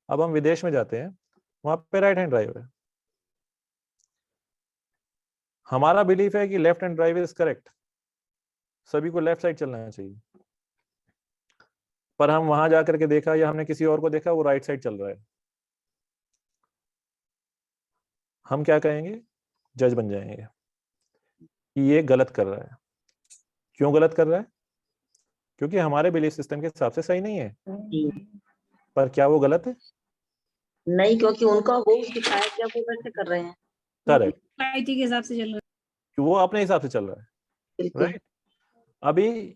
अब हम विदेश में जाते हैं, वहां पे राइट हैंड ड्राइव है। हमारा बिलीफ है कि left hand drive is correct, सभी को लेफ्ट साइड चलना चाहिए, पर हम वहां जाकर के देखा या हमने किसी और को देखा वो राइट साइड चल रहा है, हम क्या कहेंगे? जज बन जाएंगे कि ये गलत कर रहा है। क्यों गलत कर रहा है? क्योंकि हमारे बिलीफ सिस्टम के हिसाब से सही नहीं है। पर क्या वो गलत है? नहीं, क्योंकि उनका वो सिखाया गया, वो वैसे कर रहे हैं। करेक्ट, सोसाइटी के हिसाब से चल रहा कि वो अपने हिसाब से चल रहा है, राइट। अभी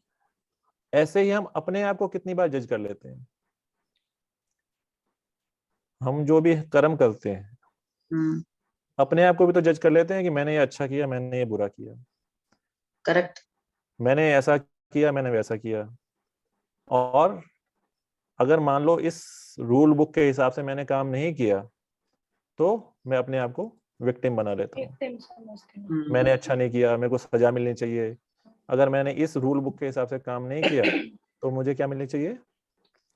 ऐसे ही हम अपने आप को कितनी बार जज कर लेते हैं। हम जो भी कर्म करते हैं, अपने आप को भी तो जज कर लेते हैं कि मैंने ये अच्छा किया, मैंने ये बुरा किया। करेक्ट। मैंने ऐसा किया, मैंने वैसा किया। और अगर मान लो इस रूल बुक के हिसाब से मैंने काम नहीं किया, तो मैं अपने आप को विक्टिम बना लेता हूँ। मैंने अच्छा नहीं किया, मेरे को सजा मिलनी चाहिए। अगर मैंने इस रूल बुक के हिसाब से काम नहीं किया, तो मुझे क्या मिलनी चाहिए?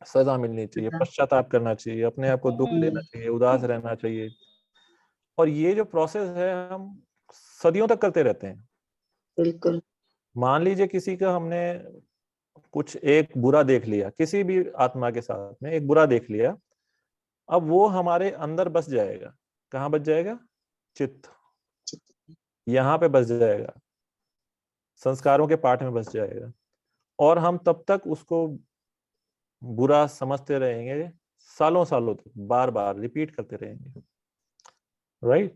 सजा मिलनी चाहिए, पश्चाताप करना चाहिए, अपने आप को दुख देना चाहिए, उदास रहना चाहिए। और ये जो प्रोसेस है हम सदियों तक करते रहते हैं। बिल्कुल। मान लीजिए किसी का हमने कुछ एक बुरा देख लिया, किसी भी आत्मा के साथ में एक बुरा देख लिया, अब वो हमारे अंदर बस जाएगा। कहाँ बस जाएगा? चित्त, यहाँ पे बस जाएगा, संस्कारों के पाठ में बस जाएगा। और हम तब तक उसको बुरा समझते रहेंगे, सालों सालों तक बार बार रिपीट करते रहेंगे, राइट।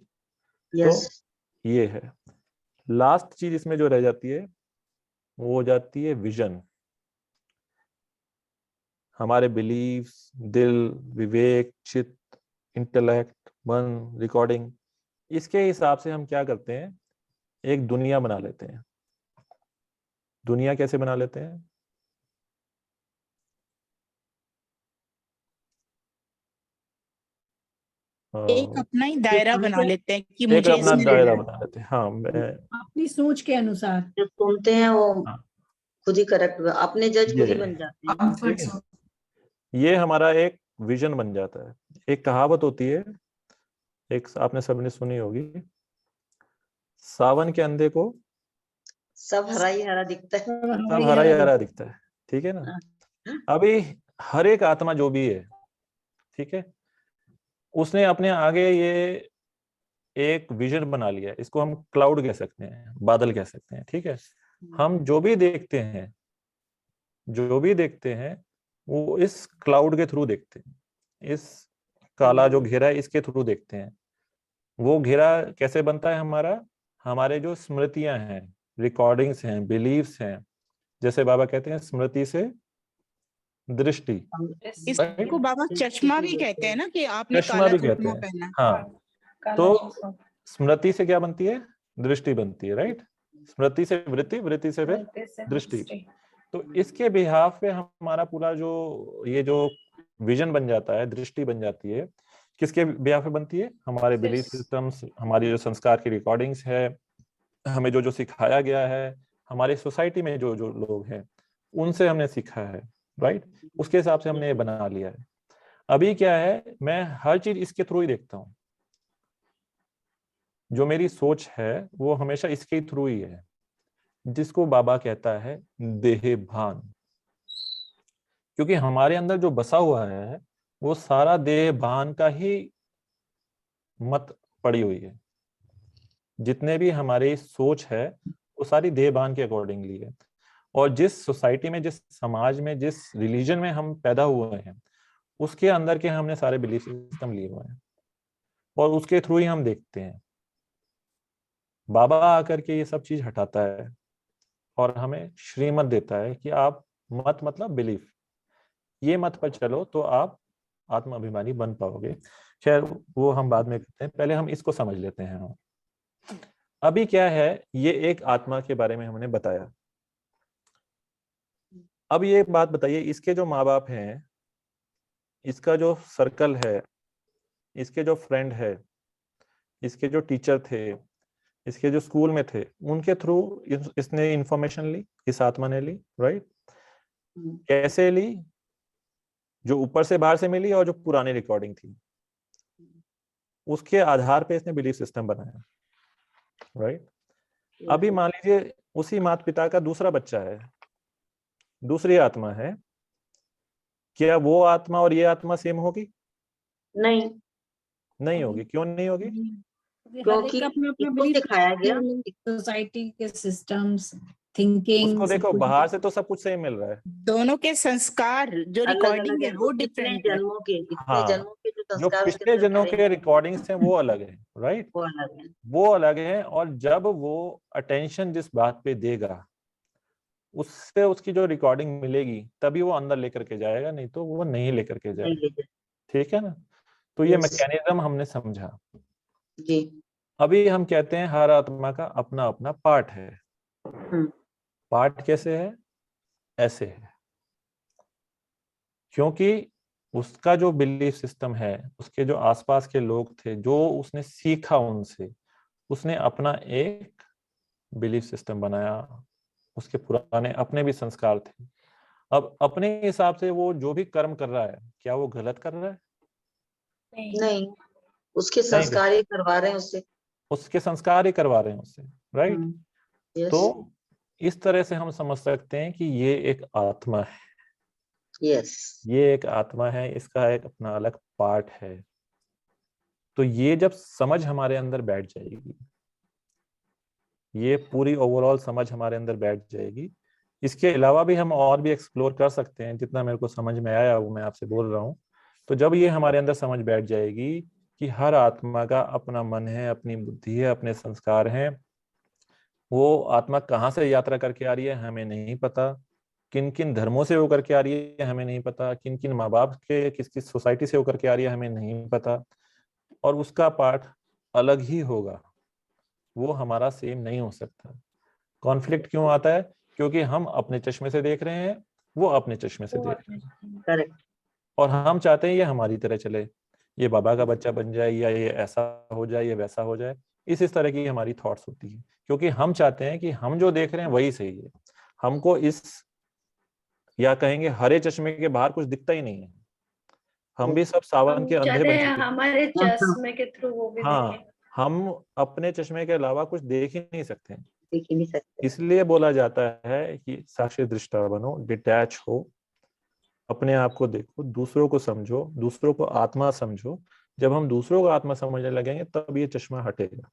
तो ये है लास्ट चीज इसमें जो रह जाती है, वो हो जाती है विजन। हमारे बिलीव्स, दिल, विवेक, चित्त, इंटेलेक्ट, मन, रिकॉर्डिंग, इसके हिसाब से हम क्या करते हैं? एक दुनिया बना लेते हैं। दुनिया कैसे बना लेते हैं? एक अपना ही दायरा बना लेते हैं कि एक मुझे अपना इसमें दायरा रहना है। बना लेते हैं। हाँ, मैं अपनी सोच के अनुसार जो सुनते हैं वो खुद ही करेक्ट, अपने जज खुद ही ये बन जाते हैं। ठीक है, ये हमारा एक विजन बन जाता है। एक कहावत होती है, एक आपने सबने सुनी होगी, सावन के अंधे को सब हरा ही हरा दिखता है। सब हरा ही हरा दिखता है, ठीक है ना। अभी हर एक आत्मा जो भी है, ठीक है, उसने अपने आगे ये एक विजन बना लिया है, इसको हम क्लाउड कह सकते हैं, बादल कह सकते हैं, ठीक है। हम जो भी देखते हैं वो इस क्लाउड के थ्रू देखते हैं, इस काला जो घेरा है इसके थ्रू देखते हैं। वो घेरा कैसे बनता है हमारा? हमारे जो स्मृतियां हैं, रिकॉर्डिंग्स हैं, बिलीव्स हैं, जैसे बाबा कहते हैं स्मृति से दृष्टि, इसको बाबा चश्मा भी कहते हैं ना, कि आपने चश्मा काला भी कहते चश्मा हैं। पहना। हाँ, तो स्मृति से क्या बनती है? दृष्टि बनती है, राइट। स्मृति से वृत्ति, वृत्ति से फिर दृष्टि। तो इसके बिहाफ पे हमारा पूरा जो ये जो विजन बन जाता है, दृष्टि बन जाती है, किसके बिहाफ पे बनती है? हमारे बिलीफ सिस्टम्स, हमारी जो संस्कार की रिकॉर्डिंग्स है, हमें जो जो सिखाया गया है, हमारे सोसाइटी में जो जो लोग हैं उनसे हमने सीखा है, राइट। उसके हिसाब से हमने ये बना लिया है। अभी क्या है, मैं हर चीज इसके थ्रू ही देखता हूँ। जो मेरी सोच है वो हमेशा इसके थ्रू ही है, जिसको बाबा कहता है देह भान। क्योंकि हमारे अंदर जो बसा हुआ है वो सारा देह भान का ही मत पड़ी हुई है। जितने भी हमारी सोच है वो सारी देह भान के अकॉर्डिंगली है। और जिस सोसाइटी में, जिस समाज में, जिस रिलीजन में हम पैदा हुए हैं, उसके अंदर के हमने सारे बिलीफ सिस्टम लिए हुए हैं और उसके थ्रू ही हम देखते हैं। बाबा आकर के ये सब चीज हटाता है और हमें श्रीमत देता है कि आप मत मतलब बिलीफ, ये मत पर चलो तो आप आत्म अभिमानी बन पाओगे। खैर वो हम बाद में करते हैं, पहले हम इसको समझ लेते हैं। अभी क्या है, ये एक आत्मा के बारे में हमने बताया। अब ये बात बताइए, इसके जो माँ बाप हैं, इसका जो सर्कल है, इसके जो फ्रेंड है, इसके जो टीचर थे, इसके जो स्कूल में थे, उनके थ्रू इसने इंफॉर्मेशन ली, इस आत्मा ने ली, राइट। कैसे ली? जो ऊपर से बाहर से मिली और जो पुरानी रिकॉर्डिंग थी उसके आधार पे इसने बिलीफ सिस्टम बनाया, राइट। अभी मान लीजिए उसी माता पिता का दूसरा बच्चा है, दूसरी आत्मा है, क्या वो आत्मा और ये आत्मा सेम होगी? नहीं होगी। क्यों नहीं होगी? क्योंकि इसको सिखाया गया सोसाइटी के सिस्टम्स, थिंकिंग, उसको देखो बाहर से तो सब कुछ सेम मिल रहा है, दोनों के संस्कार जो रिकॉर्डिंग है वो डिफरेंट है। जन्मों के, हाँ, जन्मों के जो जो संस्कार उसके पिछले अंदर जन्मों भरे के हैं, रिकॉर्डिंग्स हैं वो अलग है, राइट, वो अलग है। वो अलग है। और जब वो अटेंशन जिस बात पे देगा उससे उसकी जो रिकॉर्डिंग मिलेगी तभी वो अंदर लेकर के जाएगा, नहीं तो वो नहीं लेकर के जाएगा, ठीक है ना। तो ये मैकेनिज्म हमने समझा। जी। अभी हम कहते हैं हर आत्मा का अपना अपना पार्ट है। पार्ट कैसे है? ऐसे है, क्योंकि उसका जो बिलीफ सिस्टम है, उसके जो आसपास के लोग थे, जो उसने सीखा उनसे, उसने अपना एक बिलीफ सिस्टम बनाया। उसके पुराने अपने भी संस्कार थे। अब अपने हिसाब से वो जो भी कर्म कर रहा है, क्या वो गलत कर रहा है? नहीं, उसके संस्कार ही करवा रहे हैं उससे, उसके संस्कार ही करवा रहे हैं उससे, राइट। तो इस तरह से हम समझ सकते हैं कि ये एक आत्मा है। ये एक आत्मा है, इसका एक अपना अलग पार्ट है। तो ये जब समझ हमारे अंदर बैठ जाएगी, ये पूरी ओवरऑल समझ हमारे अंदर बैठ जाएगी। इसके अलावा भी हम और भी एक्सप्लोर कर सकते हैं, जितना मेरे को समझ में आया वो मैं आपसे बोल रहा हूँ। तो जब ये हमारे अंदर समझ बैठ जाएगी कि हर आत्मा का अपना मन है, अपनी बुद्धि है, अपने संस्कार हैं, वो आत्मा कहाँ से यात्रा करके आ रही है हमें नहीं पता, किन किन धर्मों से होकर के आ रही है हमें नहीं पता, किन किन माँ बाप के किस किस सोसाइटी से होकर के आ रही है हमें नहीं पता, और उसका पार्ट अलग ही होगा, वो हमारा सेम नहीं हो सकता। कॉन्फ्लिक्ट क्यों आता है? क्योंकि हम अपने चश्मे से देख रहे हैं, वो अपने चश्मे से देख रहे हैं, करेक्ट। और हम चाहते हैं ये हमारी तरह चले, ये बाबा का बच्चा बन जाए, या ये ऐसा हो जाए, ये वैसा हो जाए। इस तरह की हमारी थॉट्स होती है, क्योंकि हम चाहते हैं कि हम जो देख रहे हैं वही सही है। हमको इस, या कहेंगे हरे चश्मे के बाहर कुछ दिखता ही नहीं है। हम भी सब सावन के अंधे बन चुके हैं। हमारे चश्मे के थ्रू वो भी हाँ, हम अपने चश्मे के अलावा कुछ देख ही नहीं सकते हैं। देख ही नहीं सकते। इसलिए बोला जाता है कि साक्षी दृष्टा बनो, डिटैच हो, अपने आप को देखो, दूसरों को समझो, दूसरों को आत्मा समझो, जब हम दूसरों को आत्मा समझने लगेंगे तब ये चश्मा हटेगा।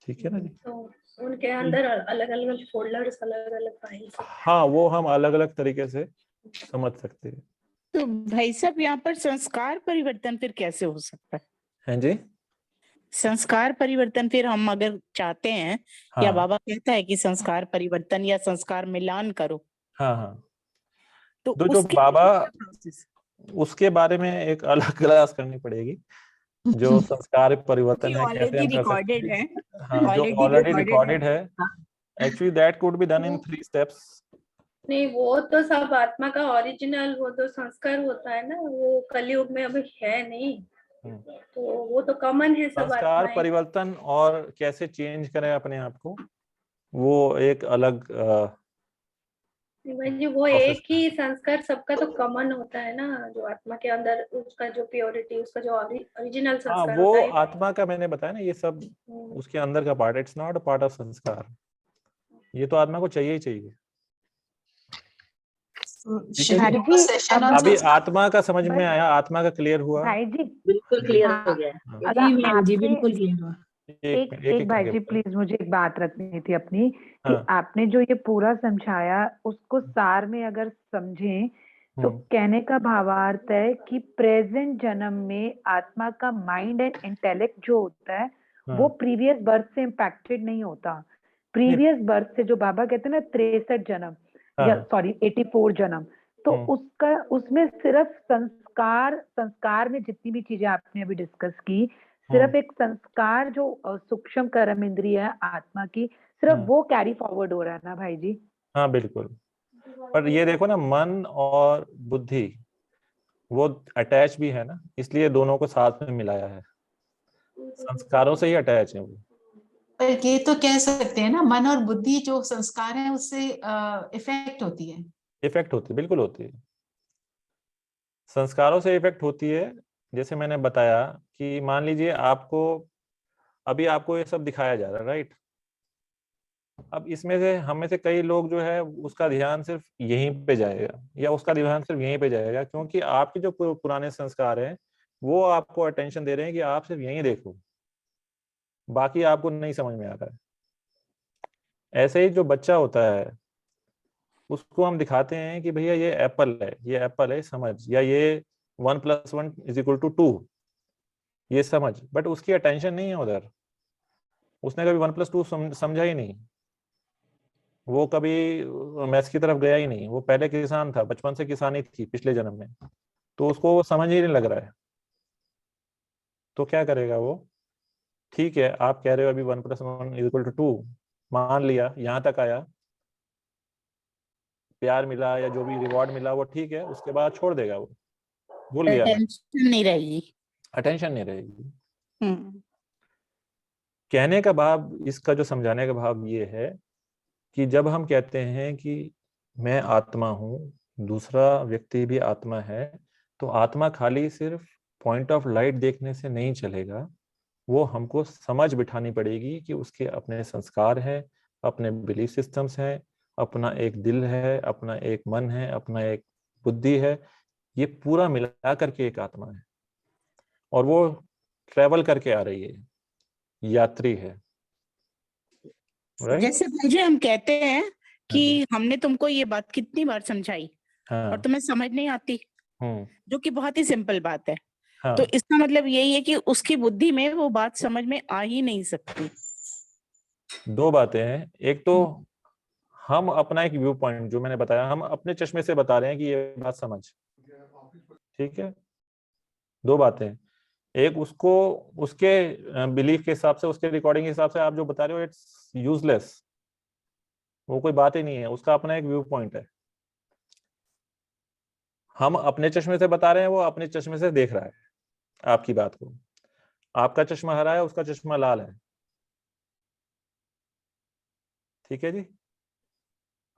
ठीक है ना जी? तो उनके अंदर अलग अलग फोल्डर्स, अलग अलग फाइल्स। हाँ, वो हम अलग अलग तरीके से समझ सकते हैं। तो भाई साहब यहाँ पर संस्कार परिवर्तन फिर कैसे हो सकता है? हैं जी? संस्कार परिवर्तन फिर हम अगर चाहते हैं, या हाँ बाबा कहता है कि संस्कार परिवर्तन या संस्कार मिलान करो, हाँ हाँ। तो तो जो उसके बाबा, लिए क्या प्रोसेस? उसके बारे में एक अलग क्लास करनी पड़ेगी, जो संस्कार परिवर्तन है, कैसे ऑलरेडी हम कर सकते रिकॉर्डेड है, हैं। हाँ, जो ऑलरेडी ऑलरेडी रिकॉर्डेड है। रिकॉर्डेड है, actually that could be done in 3 steps. नहीं, वो तो सब आत्मा का ओरिजिनल, वो तो संस्कार होता है ना, वो कलयुग में अभी है नहीं, तो वो तो कॉमन है सब संस्कार आत्माएं। परिवर्तन और कैसे चेंज करें अपने आप को, वो एक अलग जी, वो एक ही संस्कार सबका तो कॉमन होता है ना, जो आत्मा के अंदर उसका जो प्योरिटी, उसका जो ओरिजिनल हाँ, संस्कार वो होता है। आत्मा का मैंने बताया ना, ये सब उसके अंदर का part, it's not a part of संस्कार। ये तो आत्मा को चाहिए ही चाहिए। अभी आत्मा का समझ में आया, आत्मा का क्लियर हुआ? भाई जी बिल्कुल क्लियर हाँ, हो गया। अगर जी मैम जी, आपने बिल्कुल क्लियर हुआ। एक भाई जी प्लीज, मुझे एक बात रखनी थी अपनी, कि हाँ। आपने जो ये पूरा समझाया उसको सार में अगर समझें तो कहने का भावार्थ है कि प्रेजेंट जन्म में आत्मा का माइंड एंड इंटेलेक्ट जो होता है वो प्रीवियस बर्थ से इम्पैक्टेड नहीं होता। प्रीवियस बर्थ से जो बाबा कहते हैं ना 63 जन्म या सॉरी 84 जन्म, तो उसका उसमें सिर्फ संस्कार में जितनी भी चीजें आपने अभी डिस्कस की, सिर्फ एक संस्कार जो सूक्ष्म कर्म इंद्रिय है आत्मा की, सिर्फ वो कैरी फॉरवर्ड हो रहा है ना भाई जी? हाँ बिल्कुल। पर ये देखो ना, मन और बुद्धि वो अटैच भी है ना, इसलिए दोनों को साथ में मिलाया है। संस्कारों से ही अटैच है वो। पर ये तो कह सकते हैं ना, मन और बुद्धि जो संस्कार है उससे इफेक्ट होती है। इफेक्ट होती है, बिल्कुल होती है। संस्कारों से इफेक्ट होती है। जैसे मैंने बताया कि मान लीजिए आपको, अभी आपको ये सब दिखाया जा रहा है, राइट? अब इसमें से हम में से कई लोग जो है उसका ध्यान सिर्फ यहीं पे जाएगा, या उसका ध्यान सिर्फ यहीं पे जाएगा, क्योंकि आपके जो पुराने संस्कार हैं वो आपको अटेंशन दे रहे हैं कि आप सिर्फ यहीं देखो, बाकी आपको नहीं समझ में आ रहा है। ऐसे ही जो बच्चा होता है उसको हम दिखाते हैं कि भैया ये एप्पल है, ये एप्पल है समझ, या ये 1+1=2 ये समझ, बट उसकी अटेंशन नहीं है उधर। उसने कभी 1+2 समझा ही नहीं, वो कभी मैथ्स की तरफ गया ही नहीं। वो पहले किसान था, बचपन से किसानी थी पिछले जन्म में, तो उसको वो समझ ही नहीं लग रहा है। तो क्या करेगा वो? ठीक है, आप कह रहे हो अभी 1+1=2, मान लिया, यहाँ तक आया, प्यार मिला या जो भी रिवॉर्ड मिला वो ठीक है, उसके बाद छोड़ देगा, वो भूल गया, अटेंशन नहीं रहेगी। अटेंशन नहीं रहेगी। कहने का भाव, इसका जो समझाने का भाव ये है कि जब हम कहते हैं कि मैं आत्मा हूँ, दूसरा व्यक्ति भी आत्मा है, तो आत्मा खाली सिर्फ पॉइंट ऑफ लाइट देखने से नहीं चलेगा। वो हमको समझ बिठानी पड़ेगी कि उसके अपने संस्कार हैं, अपने बिलीफ सिस्टम्स हैं, अपना एक दिल है, अपना एक मन है, अपना एक बुद्धि है। ये पूरा मिला करके एक आत्मा है, और वो ट्रेवल करके आ रही है, यात्री है। जैसे भाई जी हम कहते हैं कि हमने तुमको ये बात कितनी बार समझाई और तुम्हें समझ नहीं आती, जो कि बहुत ही सिंपल बात है। तो इसका मतलब यही है कि उसकी बुद्धि में वो बात समझ में आ ही नहीं सकती। दो बातें हैं, एक तो हम अपना एक व्यू पॉइंट, जो मैंने बताया, हम अपने चश्मे से बता रहे हैं कि ये बात समझ, ठीक है। दो बातें, एक उसको उसके बिलीफ के हिसाब से, उसके रिकॉर्डिंग के हिसाब से आप जो बता रहे हो इट्स यूजलेस, वो कोई बात ही नहीं है, उसका अपना एक व्यू पॉइंट है। हम अपने चश्मे से बता रहे हैं, वो अपने चश्मे से देख रहा है आपकी बात को। आपका चश्मा हरा है, उसका चश्मा लाल है, ठीक है जी।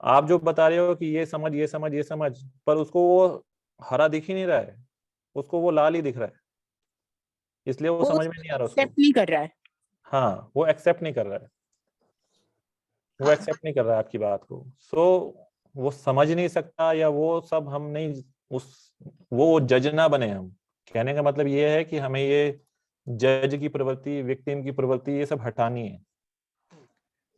आप जो बता रहे हो कि ये समझ, ये समझ, ये समझ, पर उसको वो हरा दिख ही नहीं रहा है, उसको वो लाल ही दिख रहा है, इसलिए वो समझ में नहीं आ रहा उसको। एक्सेप्ट नहीं कर रहा है। हाँ, वो एक्सेप्ट नहीं कर रहा है, वो एक्सेप्ट नहीं कर रहा है आपकी बात को। वो समझ नहीं सकता, या वो सब हम नहीं, वो जज ना बने हम कहने का मतलब ये है कि हमें ये जज की प्रवृत्ति, विक्टिम की प्रवृत्ति, ये सब हटानी है।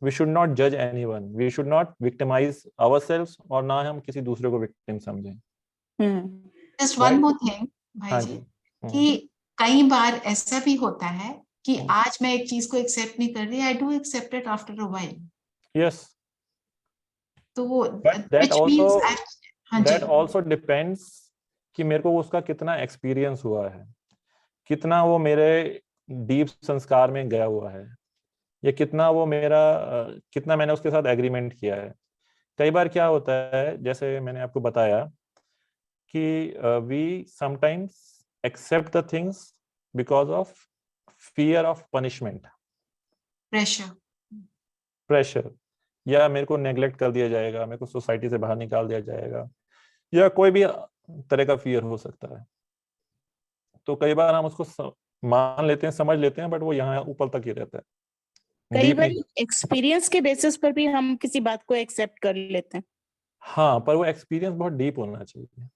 We should not judge anyone. We should not victimize ourselves, और ना हम किसी दूसरे को विक्टिम समझें। Just one more thing, भाई जी, कि कई बार ऐसा भी होता है कि आज मैं एक चीज को एक्सेप्ट नहीं कर रही, I do accept it after a while. Yes. तो that also depends कि मेरे को उसका कितना एक्सपीरियंस हुआ है, कितना वो मेरे डीप संस्कार में गया हुआ है, या कितना वो मेरा कितना मैंने उसके साथ एग्रीमेंट किया है। कई बार क्या होता है, जैसे मैंने आपको बताया कि we sometimes accept the things because of fear of punishment, pressure, या मेरे को नेग्लेक्ट कर दिया जाएगा, मेरे को सोसाइटी से बाहर निकाल दिया जाएगा, या कोई भी तरह का फियर हो सकता है। तो कई बार हम उसको मान लेते हैं, समझ लेते हैं, बट वो यहाँ ऊपर तक ही रहता है। कई बार एक्सपीरियंस के बेसिस पर भी हम किसी बात को एक्सेप्ट कर लेते हैं। हाँ, पर वो एक्सपीरियंस बहुत डीप होना चाहिए।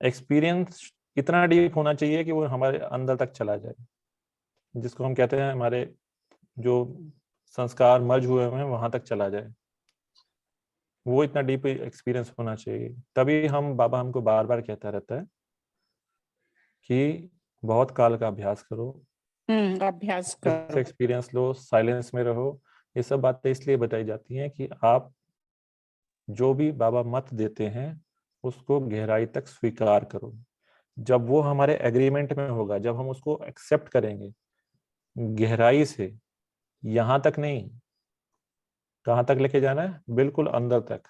एक्सपीरियंस इतना डीप होना चाहिए कि वो हमारे अंदर तक चला जाए, जिसको हम कहते हैं हमारे जो संस्कार मर्ज हुए हैं वहां तक चला जाए। वो इतना डीप एक्सपीरियंस होना चाहिए। तभी बाबा हमको बार बार कहता रहता है कि बहुत काल का अभ्यास करो, अभ्यास करो, एक्सपीरियंस लो, साइलेंस में रहो। ये सब बातें इसलिए बताई जाती हैं कि आप जो भी बाबा मत देते हैं उसको गहराई तक स्वीकार करो। जब वो हमारे एग्रीमेंट में होगा, जब हम उसको एक्सेप्ट करेंगे गहराई से, यहाँ तक नहीं, कहाँ तक लेके जाना है, बिल्कुल अंदर तक,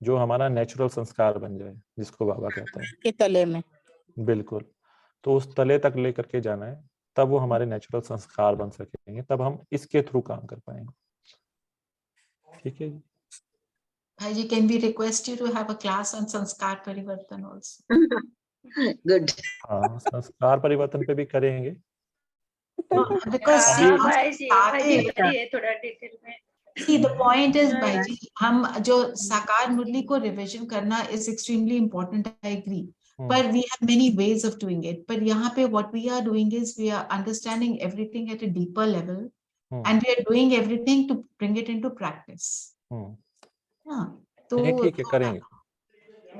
जो हमारा नेचुरल संस्कार बन जाए, जिसको बाबा कहते हैं के तले में। बिल्कुल, तो उस तले तक लेकर के जाना है, तब वो हमारे नेचुरल संस्कार बन सकेंगे, तब हम इसके थ्रू काम कर पाएंगे। ठीक है जी भाई जी, can we request you to have a class on sanskar parivartan also? Good. हाँ, संस्कार परिवर्तन पे भी करेंगे। बिकॉज़ भाई जी बताइए थोड़ा डिटेल में। See, the point is, भाई जी, हम जो साकार मुरली को रिविजन करना is extremely important, I agree. But we have many ways of doing it. But यहाँ पे what we are doing is we are understanding everything at a deeper level, and we are doing everything to bring it into practice. हाँ, तो ठीक है, करेंगे।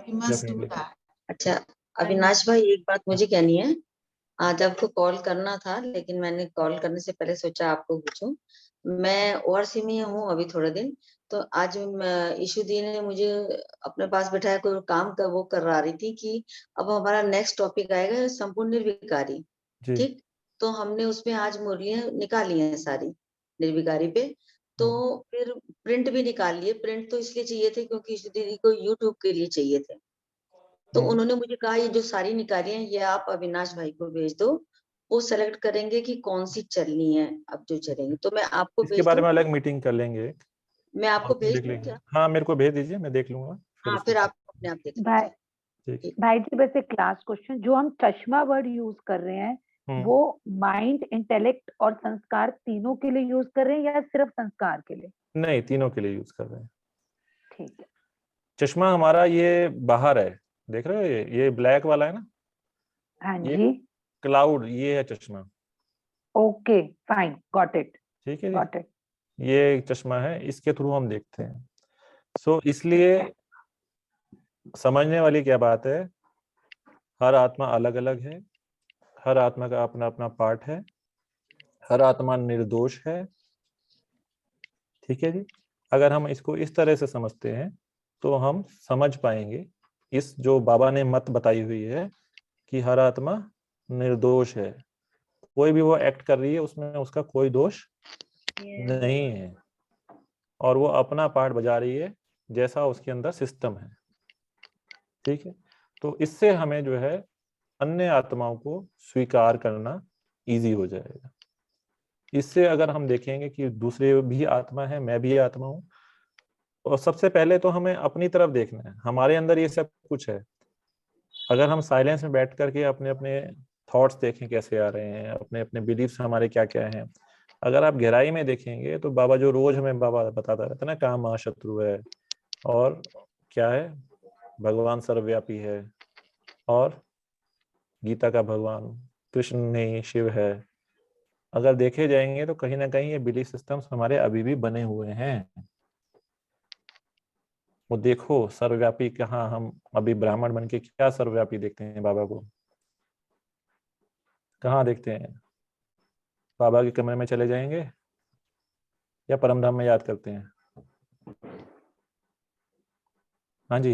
We must do that. अच्छा अविनाश भाई, एक बात मुझे कहनी है। आज आपको कॉल करना था, लेकिन मैंने कॉल करने से पहले सोचा आपको पूछूं। मैं ओआरसी में हूँ अभी थोड़े दिन, तो आज ईशु दी ने मुझे अपने पास बिठाया, कोई काम का वो करवा रही थी कि अब हमारा नेक्स्ट टॉपिक आएगा संपूर्ण निर्विकारी। ठीक, तो हमने उसमें आज मुरलियां निकाली हैं सारी निर्विकारी पे, तो फिर प्रिंट भी निकाल लिए। प्रिंट तो इसलिए चाहिए थे क्योंकि ईशु दीदी को यूट्यूब के लिए चाहिए थे। तो उन्होंने मुझे कहा ये जो सारी निकाली हैं ये आप अविनाश भाई को भेज दो, वो सेलेक्ट करेंगे कि कौन सी चलनी है अब जो चलेंगे। तो मैं आपको इसके बारे में अलग मीटिंग कर लेंगे। मैं आपको भेज दूं क्या? हाँ, मेरे को भेज दीजिए, मैं देख लूंगा। हाँ, फिर आप अपने आप देख लीजिए। भाई जी, वैसे क्लास क्वेश्चन, जो हम चश्मा वर्ड यूज कर रहे हैं वो माइंड, इंटेलेक्ट और संस्कार तीनों के लिए यूज कर रहे हैं या सिर्फ संस्कार के लिए? नहीं, तीनों के लिए यूज कर रहे हैं। ठीक है। चश्मा हमारा ये बाहर है, देख रहे हो, ये ब्लैक वाला है ना? हाँ जी। क्लाउड, ये है चश्मा। Okay, fine, got it. ठीक है, गॉट इट। ये चश्मा है, इसके थ्रू हम देखते हैं। सो इसलिए समझने वाली क्या बात है, हर आत्मा अलग अलग है, हर आत्मा का अपना अपना पार्ट है, हर आत्मा निर्दोष है। ठीक है जी, अगर हम इसको इस तरह से समझते हैं तो हम समझ पाएंगे इस जो बाबा ने मत बताई हुई है कि हर आत्मा निर्दोष है, कोई भी वो एक्ट कर रही है उसमें उसका कोई दोष नहीं है, और वो अपना पार्ट बजा रही है जैसा उसके अंदर सिस्टम है। ठीक है, तो इससे हमें जो है अन्य आत्माओं को स्वीकार करना इजी हो जाएगा। इससे अगर हम देखेंगे कि दूसरे भी आत्मा है, मैं भी आत्मा हूँ, और सबसे पहले तो हमें अपनी तरफ देखना है, हमारे अंदर ये सब कुछ है। अगर हम साइलेंस में बैठ करके अपने अपने थॉट्स देखें कैसे आ रहे हैं, अपने अपने बिलीफ्स हमारे क्या क्या हैं, अगर आप गहराई में देखेंगे तो बाबा जो रोज हमें बाबा बताता रहता है ना, काम महाशत्रु है और क्या है, भगवान सर्वव्यापी है, और गीता का भगवान कृष्ण नहीं, शिव है। अगर देखे जाएंगे तो कहीं ना कहीं ये बिलीफ सिस्टम्स हमारे अभी भी बने हुए हैं। वो देखो सर्वव्यापी, कहाँ हम अभी ब्राह्मण बन के क्या सर्वव्यापी देखते हैं बाबा को? कहाँ देखते हैं? बाबा के कमरे में चले जाएंगे या परमधाम में याद करते हैं? हाँ जी,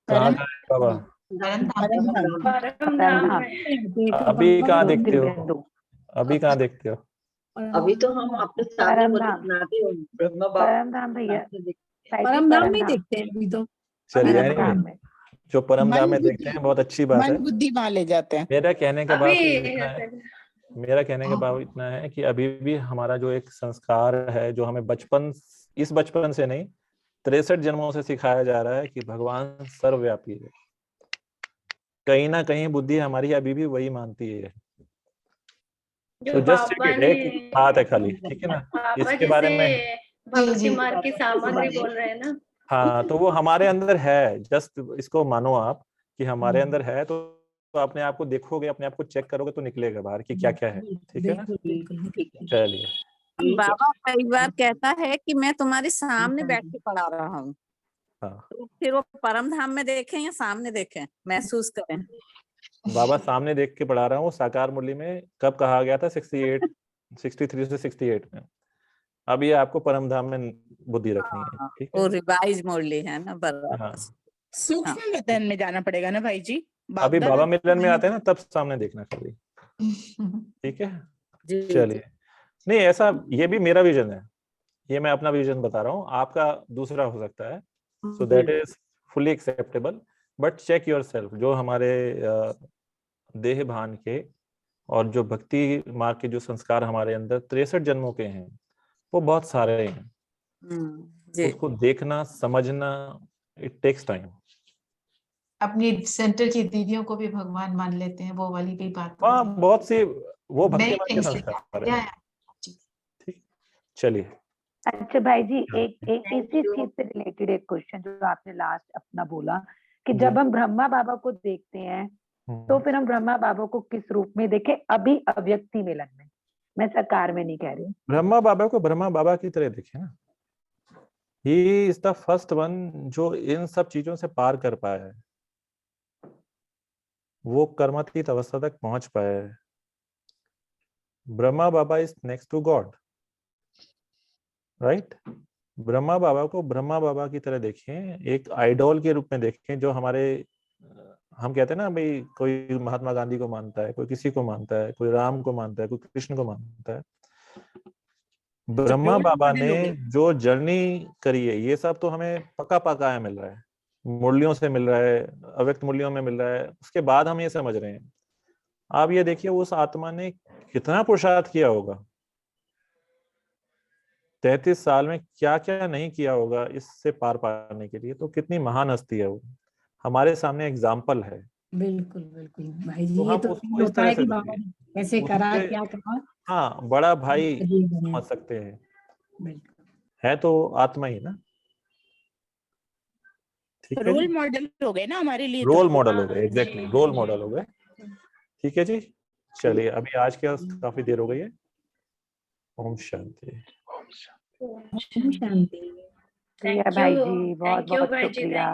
कहाँ का है बाबा? अभी कहाँ देखते हो? अभी कहाँ देखते हो? अभी तो हम अपने सामने बनाते हो ब्रह्मा परमधाम भैया, परमधाम में देखते हैं अभी तो। चलिए, जो परमधाम में देखते हैं बहुत अच्छी बात है। मन बुद्धि वहां ले जाते हैं। मेरा कहने का भाव इतना है कि अभी भी हमारा जो एक संस्कार है, जो हमें इस बचपन से नहीं 63 जन्मों से सिखाया जा रहा है कि भगवान सर्वव्यापी है। कहीं ना कहीं बुद्धि हमारी अभी भी वही मानती है। तो जस्ट बात है खाली, ठीक है ना? इसके बारे में भक्ति मार्ग की सामग्री बोल रहे हैं ना। हाँ, तो वो हमारे अंदर है। जस्ट इसको मानो आप कि हमारे अंदर है, तो अपने आप को देखोगे, अपने आप को चेक करोगे तो निकलेगा बाहर कि क्या क्या है। ठीक है ना? चलिए, बाबा कई बार कहता है कि मैं तुम्हारे सामने बैठ के पढ़ा रहा हूँ। हाँ, तो फिर वो परम धाम में देखें या सामने देखें, महसूस करें। बाबा सामने देख के पढ़ा रहा हूँ। साकार मुरली में कब कहा गया था? 63 से 68 में। अब ये आपको परम धाम में बुद्धि रखनी है। ठीक है, वो रिवाइज मुरली है ना, बराबर। हाँ, सूक्ष्म मिलन में जाना पड़ेगा ना भाई जी। अभी बाबा मिलन में आते हैं ना, तब सामने देखना खाली। ठीक है, चलिए। नहीं, ऐसा ये भी मेरा विजन है, ये मैं अपना विजन बता रहा हूँ, आपका दूसरा हो सकता है। So that is fully acceptable, but check yourself. जो हमारे देह भान के और जो भक्ति मार्ग के जो संस्कार हमारे अंदर 63 जन्मों के हैं, वो बहुत सारे हैं। उसको देखना, समझना, इट टेक्स टाइम। अपनी सेंटर की दीदियों को भी भगवान मान लेते हैं, वो वाली भी बात। हाँ, बहुत सी वो भक्ति मार्ग के संस्कार है। ठीक, चलिए। अच्छा भाई जी, एक इसी चीज से रिलेटेड एक क्वेश्चन जो आपने लास्ट अपना बोला कि जब हम ब्रह्मा बाबा को देखते हैं तो फिर हम ब्रह्मा बाबा को किस रूप में देखें? अभी अव्यक्ति मिलन में, मैं साकार में नहीं कह रही हूँ। ब्रह्मा बाबा को ब्रह्मा बाबा की तरह देखें ना। He is the first one जो इन सब चीजों से पार कर पाया है। वो कर्मातीत अवस्था तक पहुंच पाया है। Brahma Baba is next to God, right? Brahma Baba को ब्रह्मा बाबा की तरह देखें, एक आइडॉल के रूप में देखें। जो हमारे, हम कहते हैं ना भाई, कोई महात्मा गांधी को मानता है, कोई किसी को मानता है, कोई राम को मानता है, कोई कृष्ण को मानता है। ब्रह्मा बाबा ने जो जर्नी करी है, ये सब तो हमें पका पकाया मिल रहा है, मुरलियों से मिल रहा है, अव्यक्त मुरलियों में मिल रहा है। उसके बाद हम ये समझ रहे हैं। आप ये देखिए, उस आत्मा ने कितना पुरुषार्थ किया होगा, 33 साल में क्या क्या नहीं किया होगा इससे पार पाने के लिए। तो कितनी महान हस्ती है वो, हमारे सामने एग्जाम्पल है। बिल्कुल बिल्कुल भाई जी, तो ये तो होता है कि बाबा ने कैसे करा, क्या करा। हाँ, बड़ा भाई समझ सकते हैं, है तो आत्मा ही ना। ठीक है, रोल मॉडल हो गए ना हमारे लिए। रोल मॉडल हो गए, एग्जैक्टली, रोल मॉडल हो गए। ठीक है जी, चलिए। अभी आज के काफी देर हो गई है। ओम शांति। ओम शांति। भाई जी, बहुत बहुत शुक्रिया।